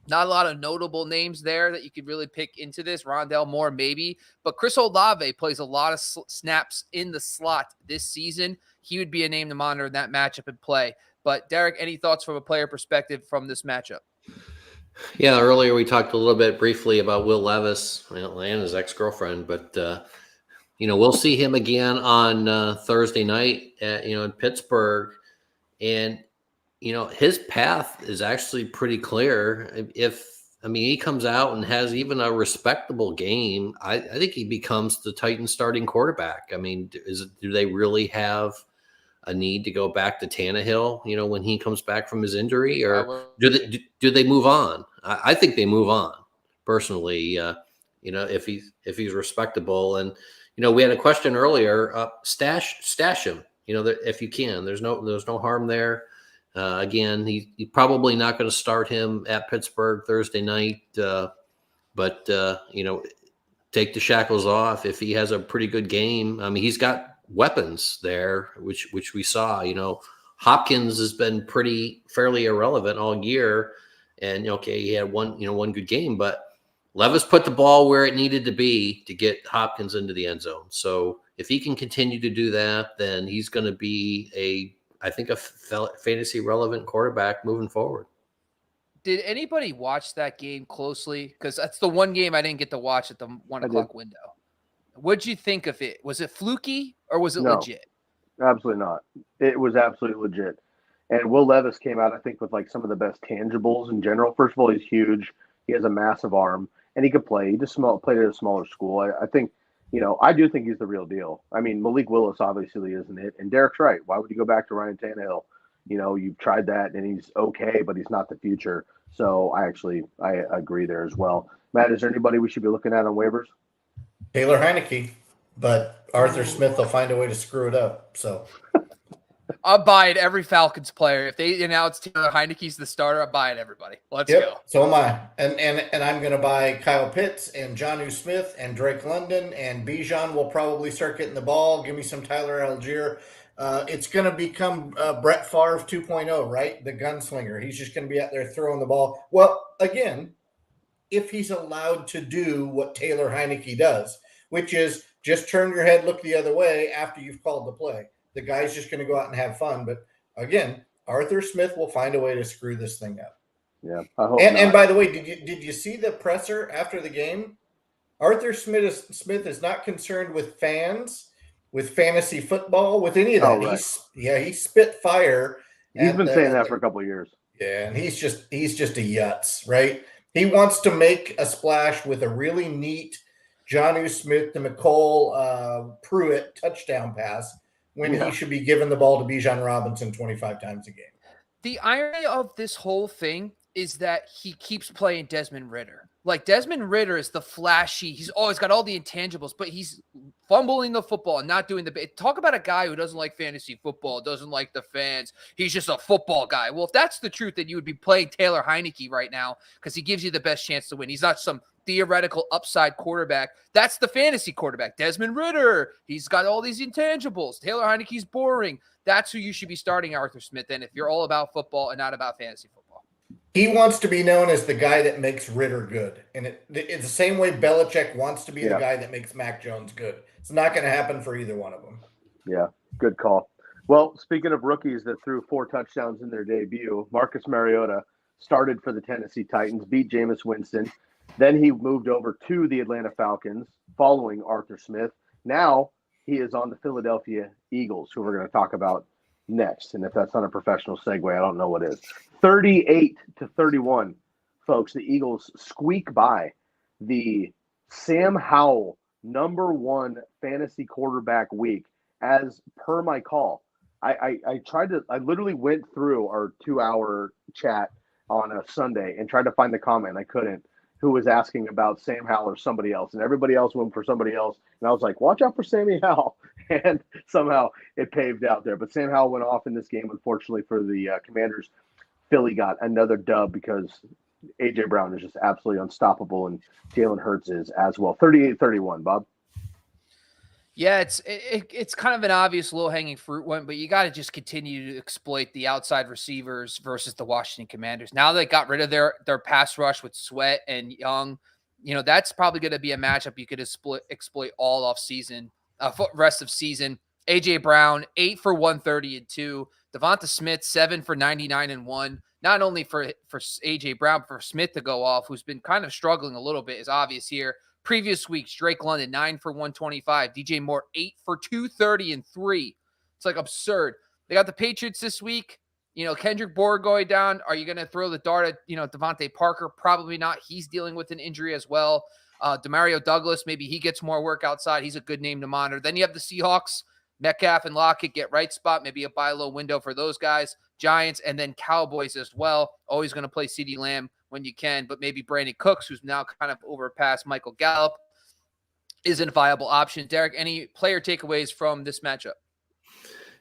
not a lot of notable names there that you could really pick into this. Rondell Moore, maybe. But Chris Olave plays a lot of snaps in the slot this season. He would be a name to monitor in that matchup and play. But, Derek, any thoughts from a player perspective from this matchup? Yeah, earlier we talked a little bit briefly about Will Levis and his ex-girlfriend. But, we'll see him again on Thursday night in Pittsburgh. And his path is actually pretty clear. He comes out and has even a respectable game, I think he becomes the Titans starting quarterback. Do they really have a need to go back to Tannehill, when he comes back from his injury, or do they move on? I think they move on personally, if he's respectable. And, we had a question earlier, stash him, if you can. There's no harm there. Again, he's probably not going to start him at Pittsburgh Thursday night, but take the shackles off if he has a pretty good game. He's got weapons there, which we saw. Hopkins has been fairly irrelevant all year, and he had one good game, but Levis put the ball where it needed to be to get Hopkins into the end zone. So if he can continue to do that, then he's going to be I think a fantasy relevant quarterback moving forward. Did anybody watch that game closely? Because that's the one game I didn't get to watch at the 1 o'clock window. What'd you think of it? Was it fluky or was it legit? Absolutely not. It was absolutely legit. And Will Levis came out, I think, with like some of the best tangibles in general. First of all, he's huge. He has a massive arm, and he could play. He just played at a smaller school. I think. I do think he's the real deal. Malik Willis obviously isn't it. And Derek's right. Why would you go back to Ryan Tannehill? You've tried that, and he's okay, but he's not the future. So I agree there as well. Matt, is there anybody we should be looking at on waivers? Taylor Heineke, but Arthur Smith will find a way to screw it up. So I'll buy it every Falcons player. If they announce Taylor Heineke's the starter, I'll buy it everybody. Let's go. So am I. And I'm going to buy Kyle Pitts and Jonnu Smith and Drake London, and Bijan will probably start getting the ball. Give me some Tyler Algier. It's going to become Brett Favre 2.0, right? The gunslinger. He's just going to be out there throwing the ball. Well, again, if he's allowed to do what Taylor Heineke does, which is just turn your head, look the other way after you've called the play. The guy's just going to go out and have fun. But again, Arthur Smith will find a way to screw this thing up. Yeah. I hope and by the way, did you see the presser after the game? Arthur Smith is not concerned with fans, with fantasy football, with any of that. Right. He spit fire. He's been saying that for a couple of years. Yeah, and he's just a yutz, right? He wants to make a splash with a really neat Jonnu Smith to McCole Pruitt touchdown pass when he should be giving the ball to Bijan Robinson 25 times a game. The irony of this whole thing is that he keeps playing Desmond Ridder. Like, Desmond Ridder is the flashy. He's always got all the intangibles, but he's fumbling the football and not doing talk about a guy who doesn't like fantasy football, doesn't like the fans. He's just a football guy. Well, if that's the truth, then you would be playing Taylor Heineke right now because he gives you the best chance to win. He's not some theoretical upside quarterback. That's the fantasy quarterback. Desmond Ridder, he's got all these intangibles. Taylor Heineke's boring. That's who you should be starting, Arthur Smith, then, if you're all about football and not about fantasy football. He wants to be known as the guy that makes Ridder good. And it's the same way Belichick wants to be the guy that makes Mac Jones good. It's not going to happen for either one of them. Yeah, good call. Well, speaking of rookies that threw 4 touchdowns in their debut, Marcus Mariota started for the Tennessee Titans, beat Jameis Winston. Then he moved over to the Atlanta Falcons following Arthur Smith. Now he is on the Philadelphia Eagles, who we're going to talk about next. And if that's not a professional segue, I don't know what is. 38-31, folks. The Eagles squeak by the Sam Howell #1 fantasy quarterback week as per my call. I literally went through our 2-hour chat on a Sunday and tried to find the comment. I couldn't. Who was asking about Sam Howell or somebody else, and everybody else went for somebody else. And I was like, watch out for Sammy Howell. And somehow it paved out there. But Sam Howell went off in this game, unfortunately, for the Commanders. Philly got another dub because A.J. Brown is just absolutely unstoppable, and Jalen Hurts is as well. 38-31, Bob. Yeah, it's kind of an obvious low-hanging fruit one, but you got to just continue to exploit the outside receivers versus the Washington Commanders. Now they got rid of their pass rush with Sweat and Young. That's probably going to be a matchup you could exploit all off season, rest of season. A.J. Brown, 8 for 130 and 2. Devonta Smith, 7 for 99 and 1. Not only for A.J. Brown, but for Smith to go off, who's been kind of struggling a little bit, is obvious here. Previous weeks, Drake London, 9 for 125. DJ Moore, 8 for 230 and 3. It's like absurd. They got the Patriots this week. Kendrick Bourne going down. Are you going to throw the dart at, Devontae Parker? Probably not. He's dealing with an injury as well. Demario Douglas, maybe he gets more work outside. He's a good name to monitor. Then you have the Seahawks. Metcalf and Lockett get right spot. Maybe a buy low window for those guys. Giants and then Cowboys as well. Always going to play CeeDee Lamb when you can, but maybe Brandon Cooks, who's now kind of overpassed Michael Gallup, isn't a viable option. Derek, any player takeaways from this matchup?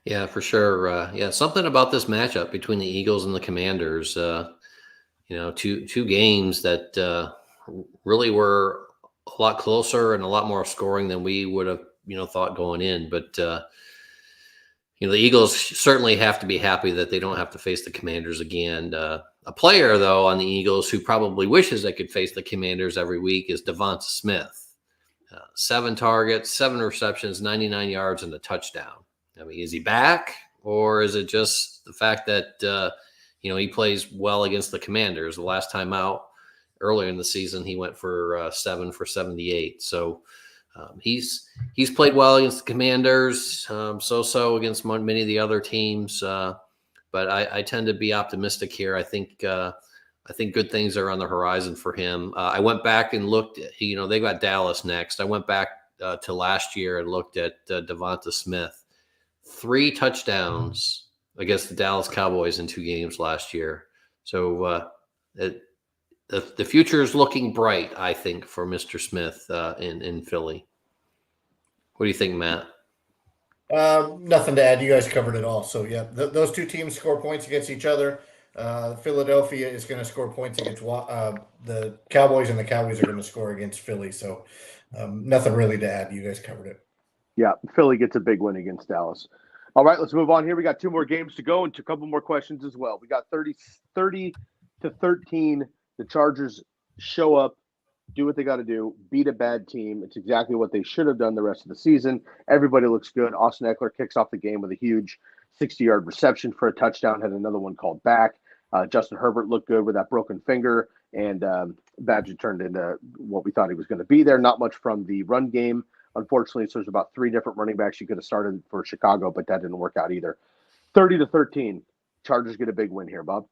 Yeah, for sure. Something about this matchup between the Eagles and the Commanders. Two games that really were a lot closer and a lot more scoring than we would have, thought going in. But the Eagles certainly have to be happy that they don't have to face the Commanders again. A player, though, on the Eagles who probably wishes they could face the Commanders every week is Devonta Smith. 7 targets, 7 receptions, 99 yards, and a touchdown. I mean, is he back, or is it just the fact that, he plays well against the Commanders? The last time out earlier in the season, he went for 7 for 78. So he's played well against the Commanders, so against many of the other teams. But I tend to be optimistic here. I think good things are on the horizon for him. I went back and looked at, they got Dallas next. I went back to last year and looked at Devonta Smith. 3 touchdowns against the Dallas Cowboys in 2 games last year. So the future is looking bright, I think, for Mr. Smith in Philly. What do you think, Matt? Nothing to add. You guys covered it all. So, yeah, those 2 teams score points against each other. Philadelphia is going to score points against the Cowboys, and the Cowboys are going to score against Philly. So, nothing really to add. You guys covered it. Yeah, Philly gets a big win against Dallas. All right, let's move on here. We got 2 more games to go and a couple more questions as well. We got 30-13. The Chargers show up, do what they got to do, beat a bad team. It's exactly what they should have done the rest of the season. Everybody looks good. Austin Eckler kicks off the game with a huge 60-yard reception for a touchdown, had another one called back. Justin Herbert looked good with that broken finger, and Badger turned into what we thought he was going to be there. Not much from the run game, unfortunately. So there's about 3 different running backs you could have started for Chicago, but that didn't work out either. 30-13. Chargers get a big win here, Bob.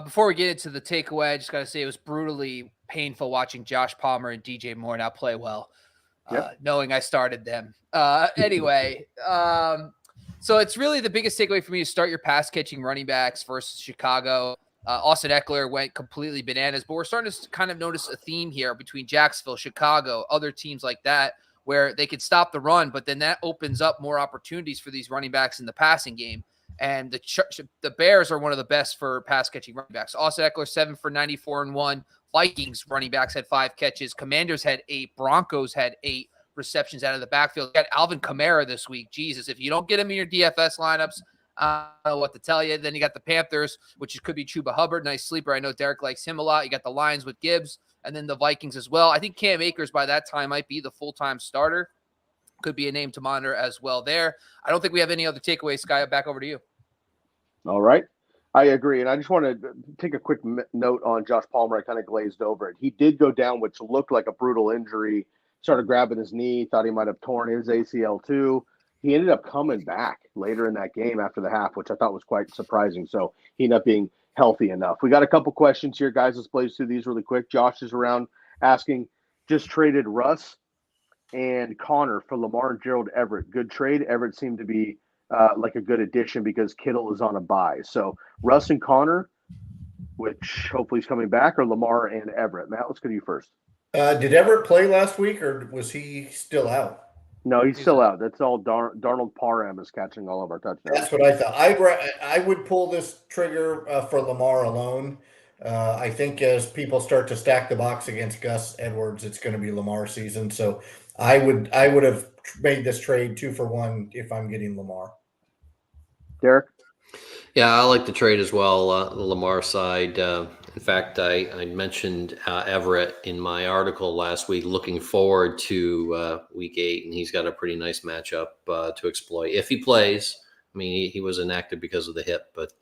Before we get into the takeaway, I just got to say it was brutally painful watching Josh Palmer and DJ Moore now play well, knowing I started them. Anyway, so it's really the biggest takeaway for me to start your pass catching running backs versus Chicago. Austin Eckler went completely bananas, but we're starting to kind of notice a theme here between Jacksonville, Chicago, other teams like that, where they could stop the run, but then that opens up more opportunities for these running backs in the passing game. And the Bears are one of the best for pass catching running backs. Austin Eckler, 7 for 94 and 1. Vikings running backs had 5 catches. Commanders had 8. Broncos had 8 receptions out of the backfield. You got Alvin Kamara this week. Jesus, if you don't get him in your DFS lineups, I don't know what to tell you. Then you got the Panthers, which could be Chuba Hubbard, nice sleeper. I know Derek likes him a lot. You got the Lions with Gibbs, and then the Vikings as well. I think Cam Akers by that time might be the full-time starter. Could be a name to monitor as well there. I don't think we have any other takeaways. Sky, back over to you. All right. I agree. And I just want to take a quick note on Josh Palmer. I kind of glazed over it. He did go down, which looked like a brutal injury. Started grabbing his knee, thought he might have torn his ACL too. He ended up coming back later in that game after the half, which I thought was quite surprising. So he ended up being healthy enough. We got a couple questions here, guys. Let's blaze through these really quick. Josh is around asking, just traded Russ and Connor for Lamar and Gerald Everett. Good trade. Everett seemed to be like a good addition because Kittle is on a bye. So Russ and Connor, which hopefully is coming back, or Lamar and Everett. Matt, let's go to you first. Did Everett play last week, or was he still out? No, he's still out. That's all Darnold Parham is catching all of our touchdowns. That's what I thought. I would pull this trigger for Lamar alone. I think as people start to stack the box against Gus Edwards, it's going to be Lamar season. So I would have made this trade 2-for-1 if I'm getting Lamar. Derek? Yeah, I like the trade as well, the Lamar side. In fact, I mentioned Everett in my article last week, looking forward to week 8, and he's got a pretty nice matchup to exploit. If he plays, I mean, he was inactive because of the hip, but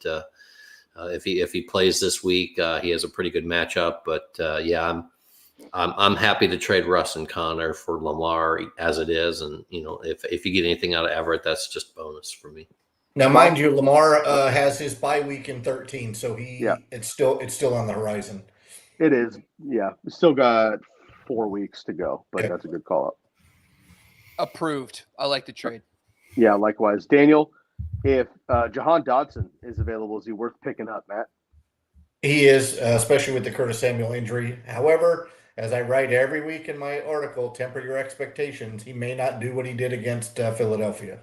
if he plays this week, he has a pretty good matchup. But yeah, I'm happy to trade Russ and Connor for Lamar as it is, and if you get anything out of Everett, that's just bonus for me. Now, mind you, Lamar has his bye week in 13, so it's still on the horizon. It is, yeah. We still got 4 weeks to go, but that's a good call up. Approved. I like the trade. Yeah, likewise. Daniel, if Jahan Dotson is available, is he worth picking up, Matt? He is, especially with the Curtis Samuel injury. However, as I write every week in my article, temper your expectations. He may not do what he did against Philadelphia.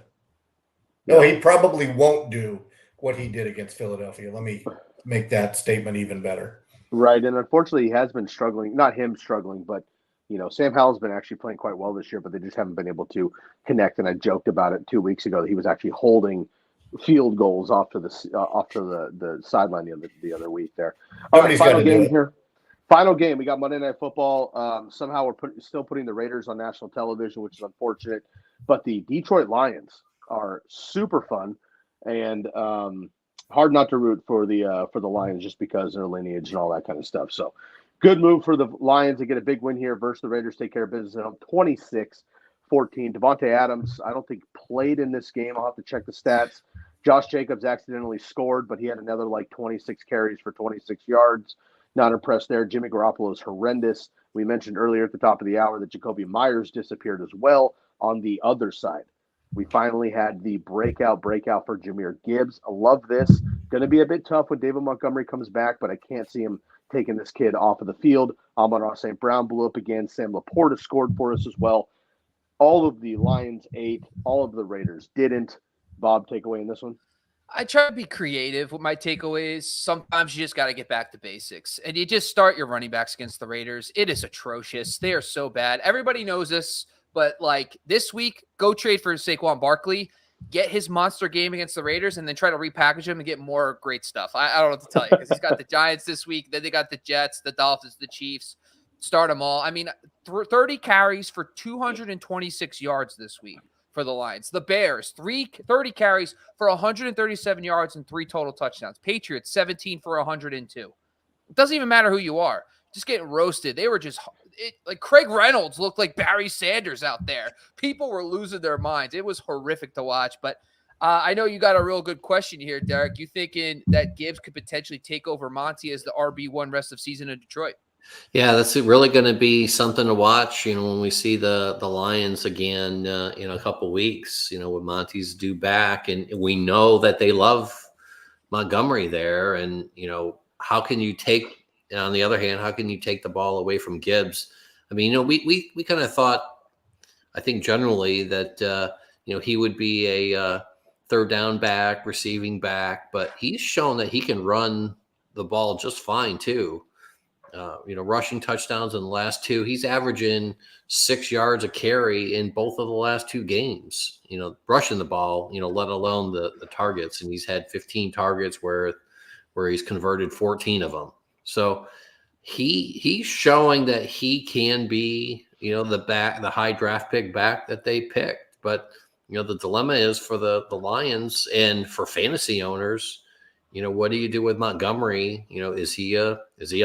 No, he probably won't do what he did against Philadelphia. Let me make that statement even better. Right, and unfortunately, he has been struggling. Not him struggling, but Sam Howell's been actually playing quite well this year, but they just haven't been able to connect. And I joked about it 2 weeks ago that he was actually holding field goals off to the sideline the other week there. All right, final game here. Final game. We got Monday Night Football. Somehow we're still putting the Raiders on national television, which is unfortunate. But the Detroit Lions are super fun and hard not to root for the Lions just because of their lineage and all that kind of stuff. So good move for the Lions to get a big win here versus the Raiders. Take care of business at home, 26-14. Devontae Adams, I don't think played in this game. I'll have to check the stats. Josh Jacobs accidentally scored, but he had another 26 carries for 26 yards. Not impressed there. Jimmy Garoppolo is horrendous. We mentioned earlier at the top of the hour that Jacoby Myers disappeared as well on the other side. We finally had the breakout for Jahmyr Gibbs. I love this. Going to be a bit tough when David Montgomery comes back, but I can't see him taking this kid off of the field. Amon-Ra St. Brown blew up again. Sam Laporta scored for us as well. All of the Lions ate. All of the Raiders didn't. Bob, take away in this one? I try to be creative with my takeaways. Sometimes you just got to get back to basics. And you just start your running backs against the Raiders. It is atrocious. They are so bad. Everybody knows this. But this week, go trade for Saquon Barkley, get his monster game against the Raiders, and then try to repackage him and get more great stuff. I don't know what to tell you because he's got the Giants this week. Then they got the Jets, the Dolphins, the Chiefs. Start them all. I mean, 30 carries for 226 yards this week for the Lions. The Bears, 30 carries for 137 yards and 3 total touchdowns. Patriots, 17 for 102. It doesn't even matter who you are. Just getting roasted. They were just Craig Reynolds looked like Barry Sanders out there. People were losing their minds. It was horrific to watch. But I know you got a real good question here, Derek. You thinking that Gibbs could potentially take over Monty as the RB1 rest of season in Detroit? Yeah, that's really going to be something to watch. When we see the Lions again in a couple weeks. When Monty's due back, and we know that they love Montgomery there. And how can you take? On the other hand, how can you take the ball away from Gibbs? I mean, we kind of thought I think generally that he would be a third down back, receiving back, but he's shown that he can run the ball just fine too. Rushing touchdowns in the last two. He's averaging 6 yards a carry in both of the last two games, rushing the ball, let alone the targets. And he's had 15 targets where he's converted 14 of them. So he's showing that he can be, the high draft pick back that they picked. But, the dilemma is for the Lions and for fantasy owners, what do you do with Montgomery? Is he a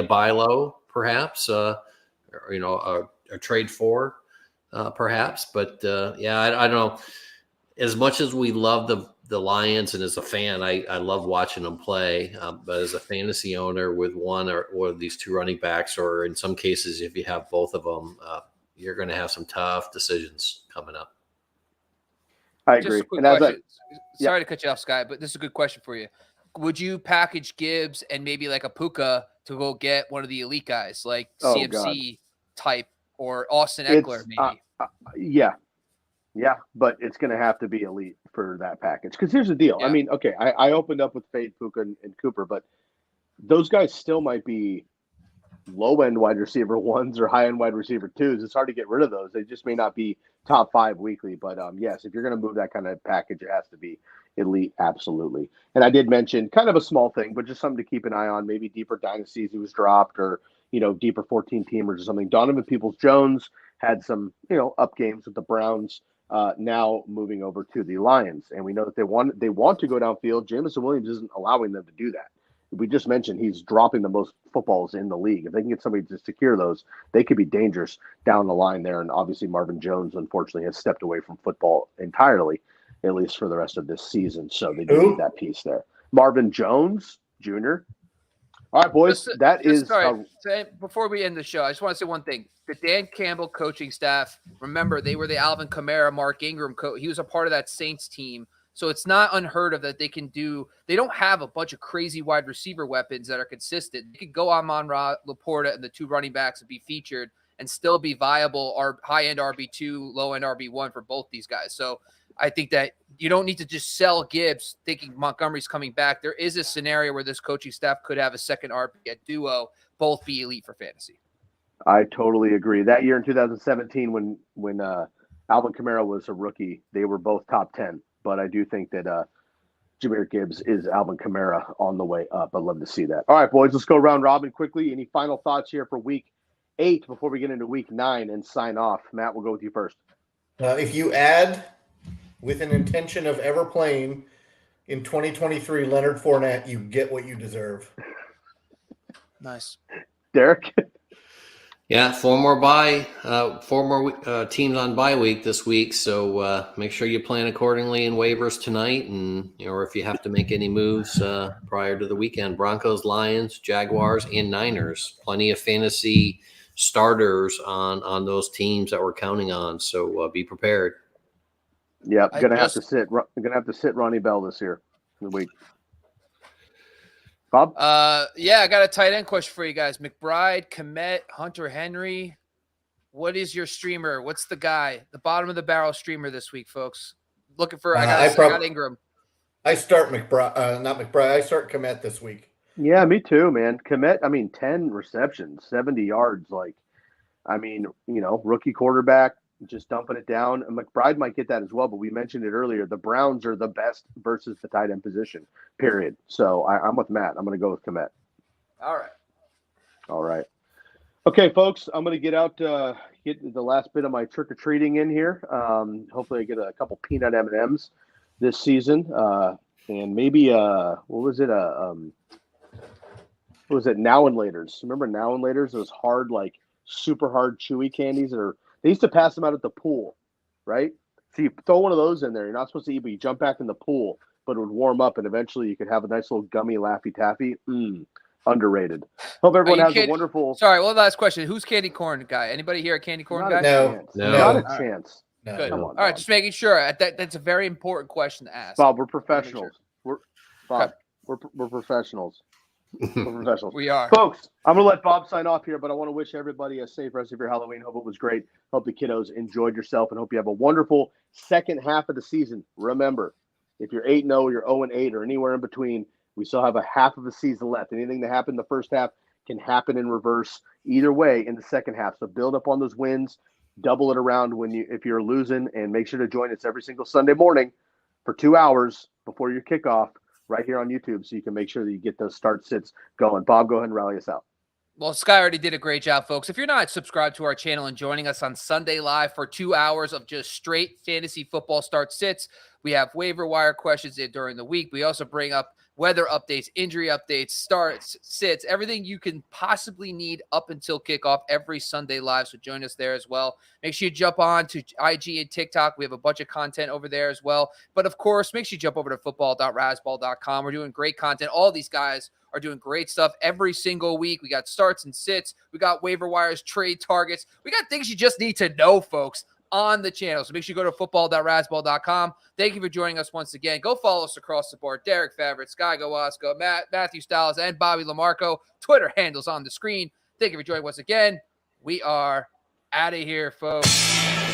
buy low, perhaps? A trade for, perhaps. But I don't know. As much as we love the Lions, and as a fan, I love watching them play. But as a fantasy owner with one or these two running backs, or in some cases, if you have both of them, you're going to have some tough decisions coming up. I agree. Just a quick question. Sorry to cut you off, Sky, but this is a good question for you. Would you package Gibbs and maybe like a Puka to go get one of the elite guys, like CMC type or Austin Eckler, maybe? Yeah, but it's going to have to be elite for that package. Because here's the deal. Yeah. I mean, okay, I opened up with Fade, Puka, and Cooper, but those guys still might be low-end wide receiver ones or high-end wide receiver twos. It's hard to get rid of those. They just may not be top 5 weekly. But, yes, if you're going to move that kind of package, it has to be elite, absolutely. And I did mention kind of a small thing, but just something to keep an eye on, maybe deeper dynasties he was dropped, or deeper 14-teamers or something. Donovan Peoples-Jones had some up games with the Browns, now moving over to the Lions, and we know that they want to go downfield. Jameson Williams isn't allowing them to do that. We just mentioned he's dropping the most footballs in the league. If they can get somebody to secure those, they could be dangerous down the line there. And obviously Marvin Jones, unfortunately, has stepped away from football entirely, at least for the rest of this season. So they do need that piece there. Marvin Jones Jr. All right, boys. Before we end the show, I just want to say one thing. The Dan Campbell coaching staff, remember, they were the Alvin Kamara, Mark Ingram coach. He was a part of that Saints team. So it's not unheard of that they can do – they don't have a bunch of crazy wide receiver weapons that are consistent. They could go Amon-Ra, Laporta, and the two running backs and be featured and still be viable or high-end RB2, low-end RB1 for both these guys. So I think that you don't need to just sell Gibbs thinking Montgomery's coming back. There is a scenario where this coaching staff could have a second RB at duo, both be elite for fantasy. I totally agree. That year in 2017 when Alvin Kamara was a rookie, they were both top 10. But I do think that Jahmyr Gibbs is Alvin Kamara on the way up. I'd love to see that. All right, boys, let's go round robin quickly. Any final thoughts here for week 8 before we get into week 9 and sign off? Matt, we'll go with you first. If you add with an intention of ever playing in 2023 Leonard Fournette, you get what you deserve. Nice. Derek? Yeah, four more teams on bye week this week. So make sure you plan accordingly in waivers tonight, and or if you have to make any moves prior to the weekend. Broncos, Lions, Jaguars, and Niners. Plenty of fantasy starters on those teams that we're counting on. So be prepared. Yeah, gonna have to sit Ronnie Bell this year in the week. Bob? Yeah, I got a tight end question for you guys. McBride, Kmet, Hunter Henry. What is your streamer? What's the guy? The bottom of the barrel streamer this week, folks. Looking for I got Ingram. I start McBride. I start Kmet this week. Yeah, me too, man. Kmet, 10 receptions, 70 yards. Rookie quarterback, just dumping it down. And McBride might get that as well, but we mentioned it earlier. The Browns are the best versus the tight end position, period. So I'm with Matt. I'm going to go with Kmet. All right. Okay, folks, I'm going to get the last bit of my trick-or-treating in here. Hopefully I get a couple peanut M&Ms this season. And maybe, Now and Laters. Remember Now and Laters? Those hard, super hard chewy candies they used to pass them out at the pool, right? So you throw one of those in there. You're not supposed to eat, but you jump back in the pool, but it would warm up, and eventually you could have a nice little gummy Laffy Taffy. Underrated. Hope everyone has a wonderful. Sorry, one last question. Who's candy corn guy? Anybody here a candy corn guy? No. Not a chance. No. Good. Come on, all right, just making sure. That's a very important question to ask. Bob, we're professionals. We're professionals. We're professionals. We are. Folks, I'm going to let Bob sign off here, but I want to wish everybody a safe rest of your Halloween. Hope it was great. Hope the kiddos enjoyed yourself, and hope you have a wonderful second half of the season. Remember, if you're 8-0, you're 0-8, or anywhere in between, we still have a half of the season left. Anything that happened in the first half can happen in reverse either way in the second half. So build up on those wins, double it around if you're losing, and make sure to join us every single Sunday morning for 2 hours before your kickoff right here on YouTube, so you can make sure that you get those start sits going. Bob, go ahead and rally us out. Well, Sky already did a great job, folks. If you're not subscribed to our channel and joining us on Sunday Live for 2 hours of just straight fantasy football start sits, we have waiver wire questions during the week. We also bring up weather updates, injury updates, starts, sits, everything you can possibly need up until kickoff every Sunday Live. So join us there as well. Make sure you jump on to IG and TikTok. We have a bunch of content over there as well. But of course, make sure you jump over to football.razzball.com. We're doing great content. All these guys are doing great stuff every single week. We got starts and sits. We got waiver wires, trade targets. We got things you just need to know, folks, on the channel. So make sure you go to football.razzball.com. Thank you for joining us once again. Go follow us across the board. Derek Favret, Sky Gawasco, Matthew Styles, and Bobby Lamarco. Twitter handles on the screen. Thank you for joining once again. We are out of here, folks.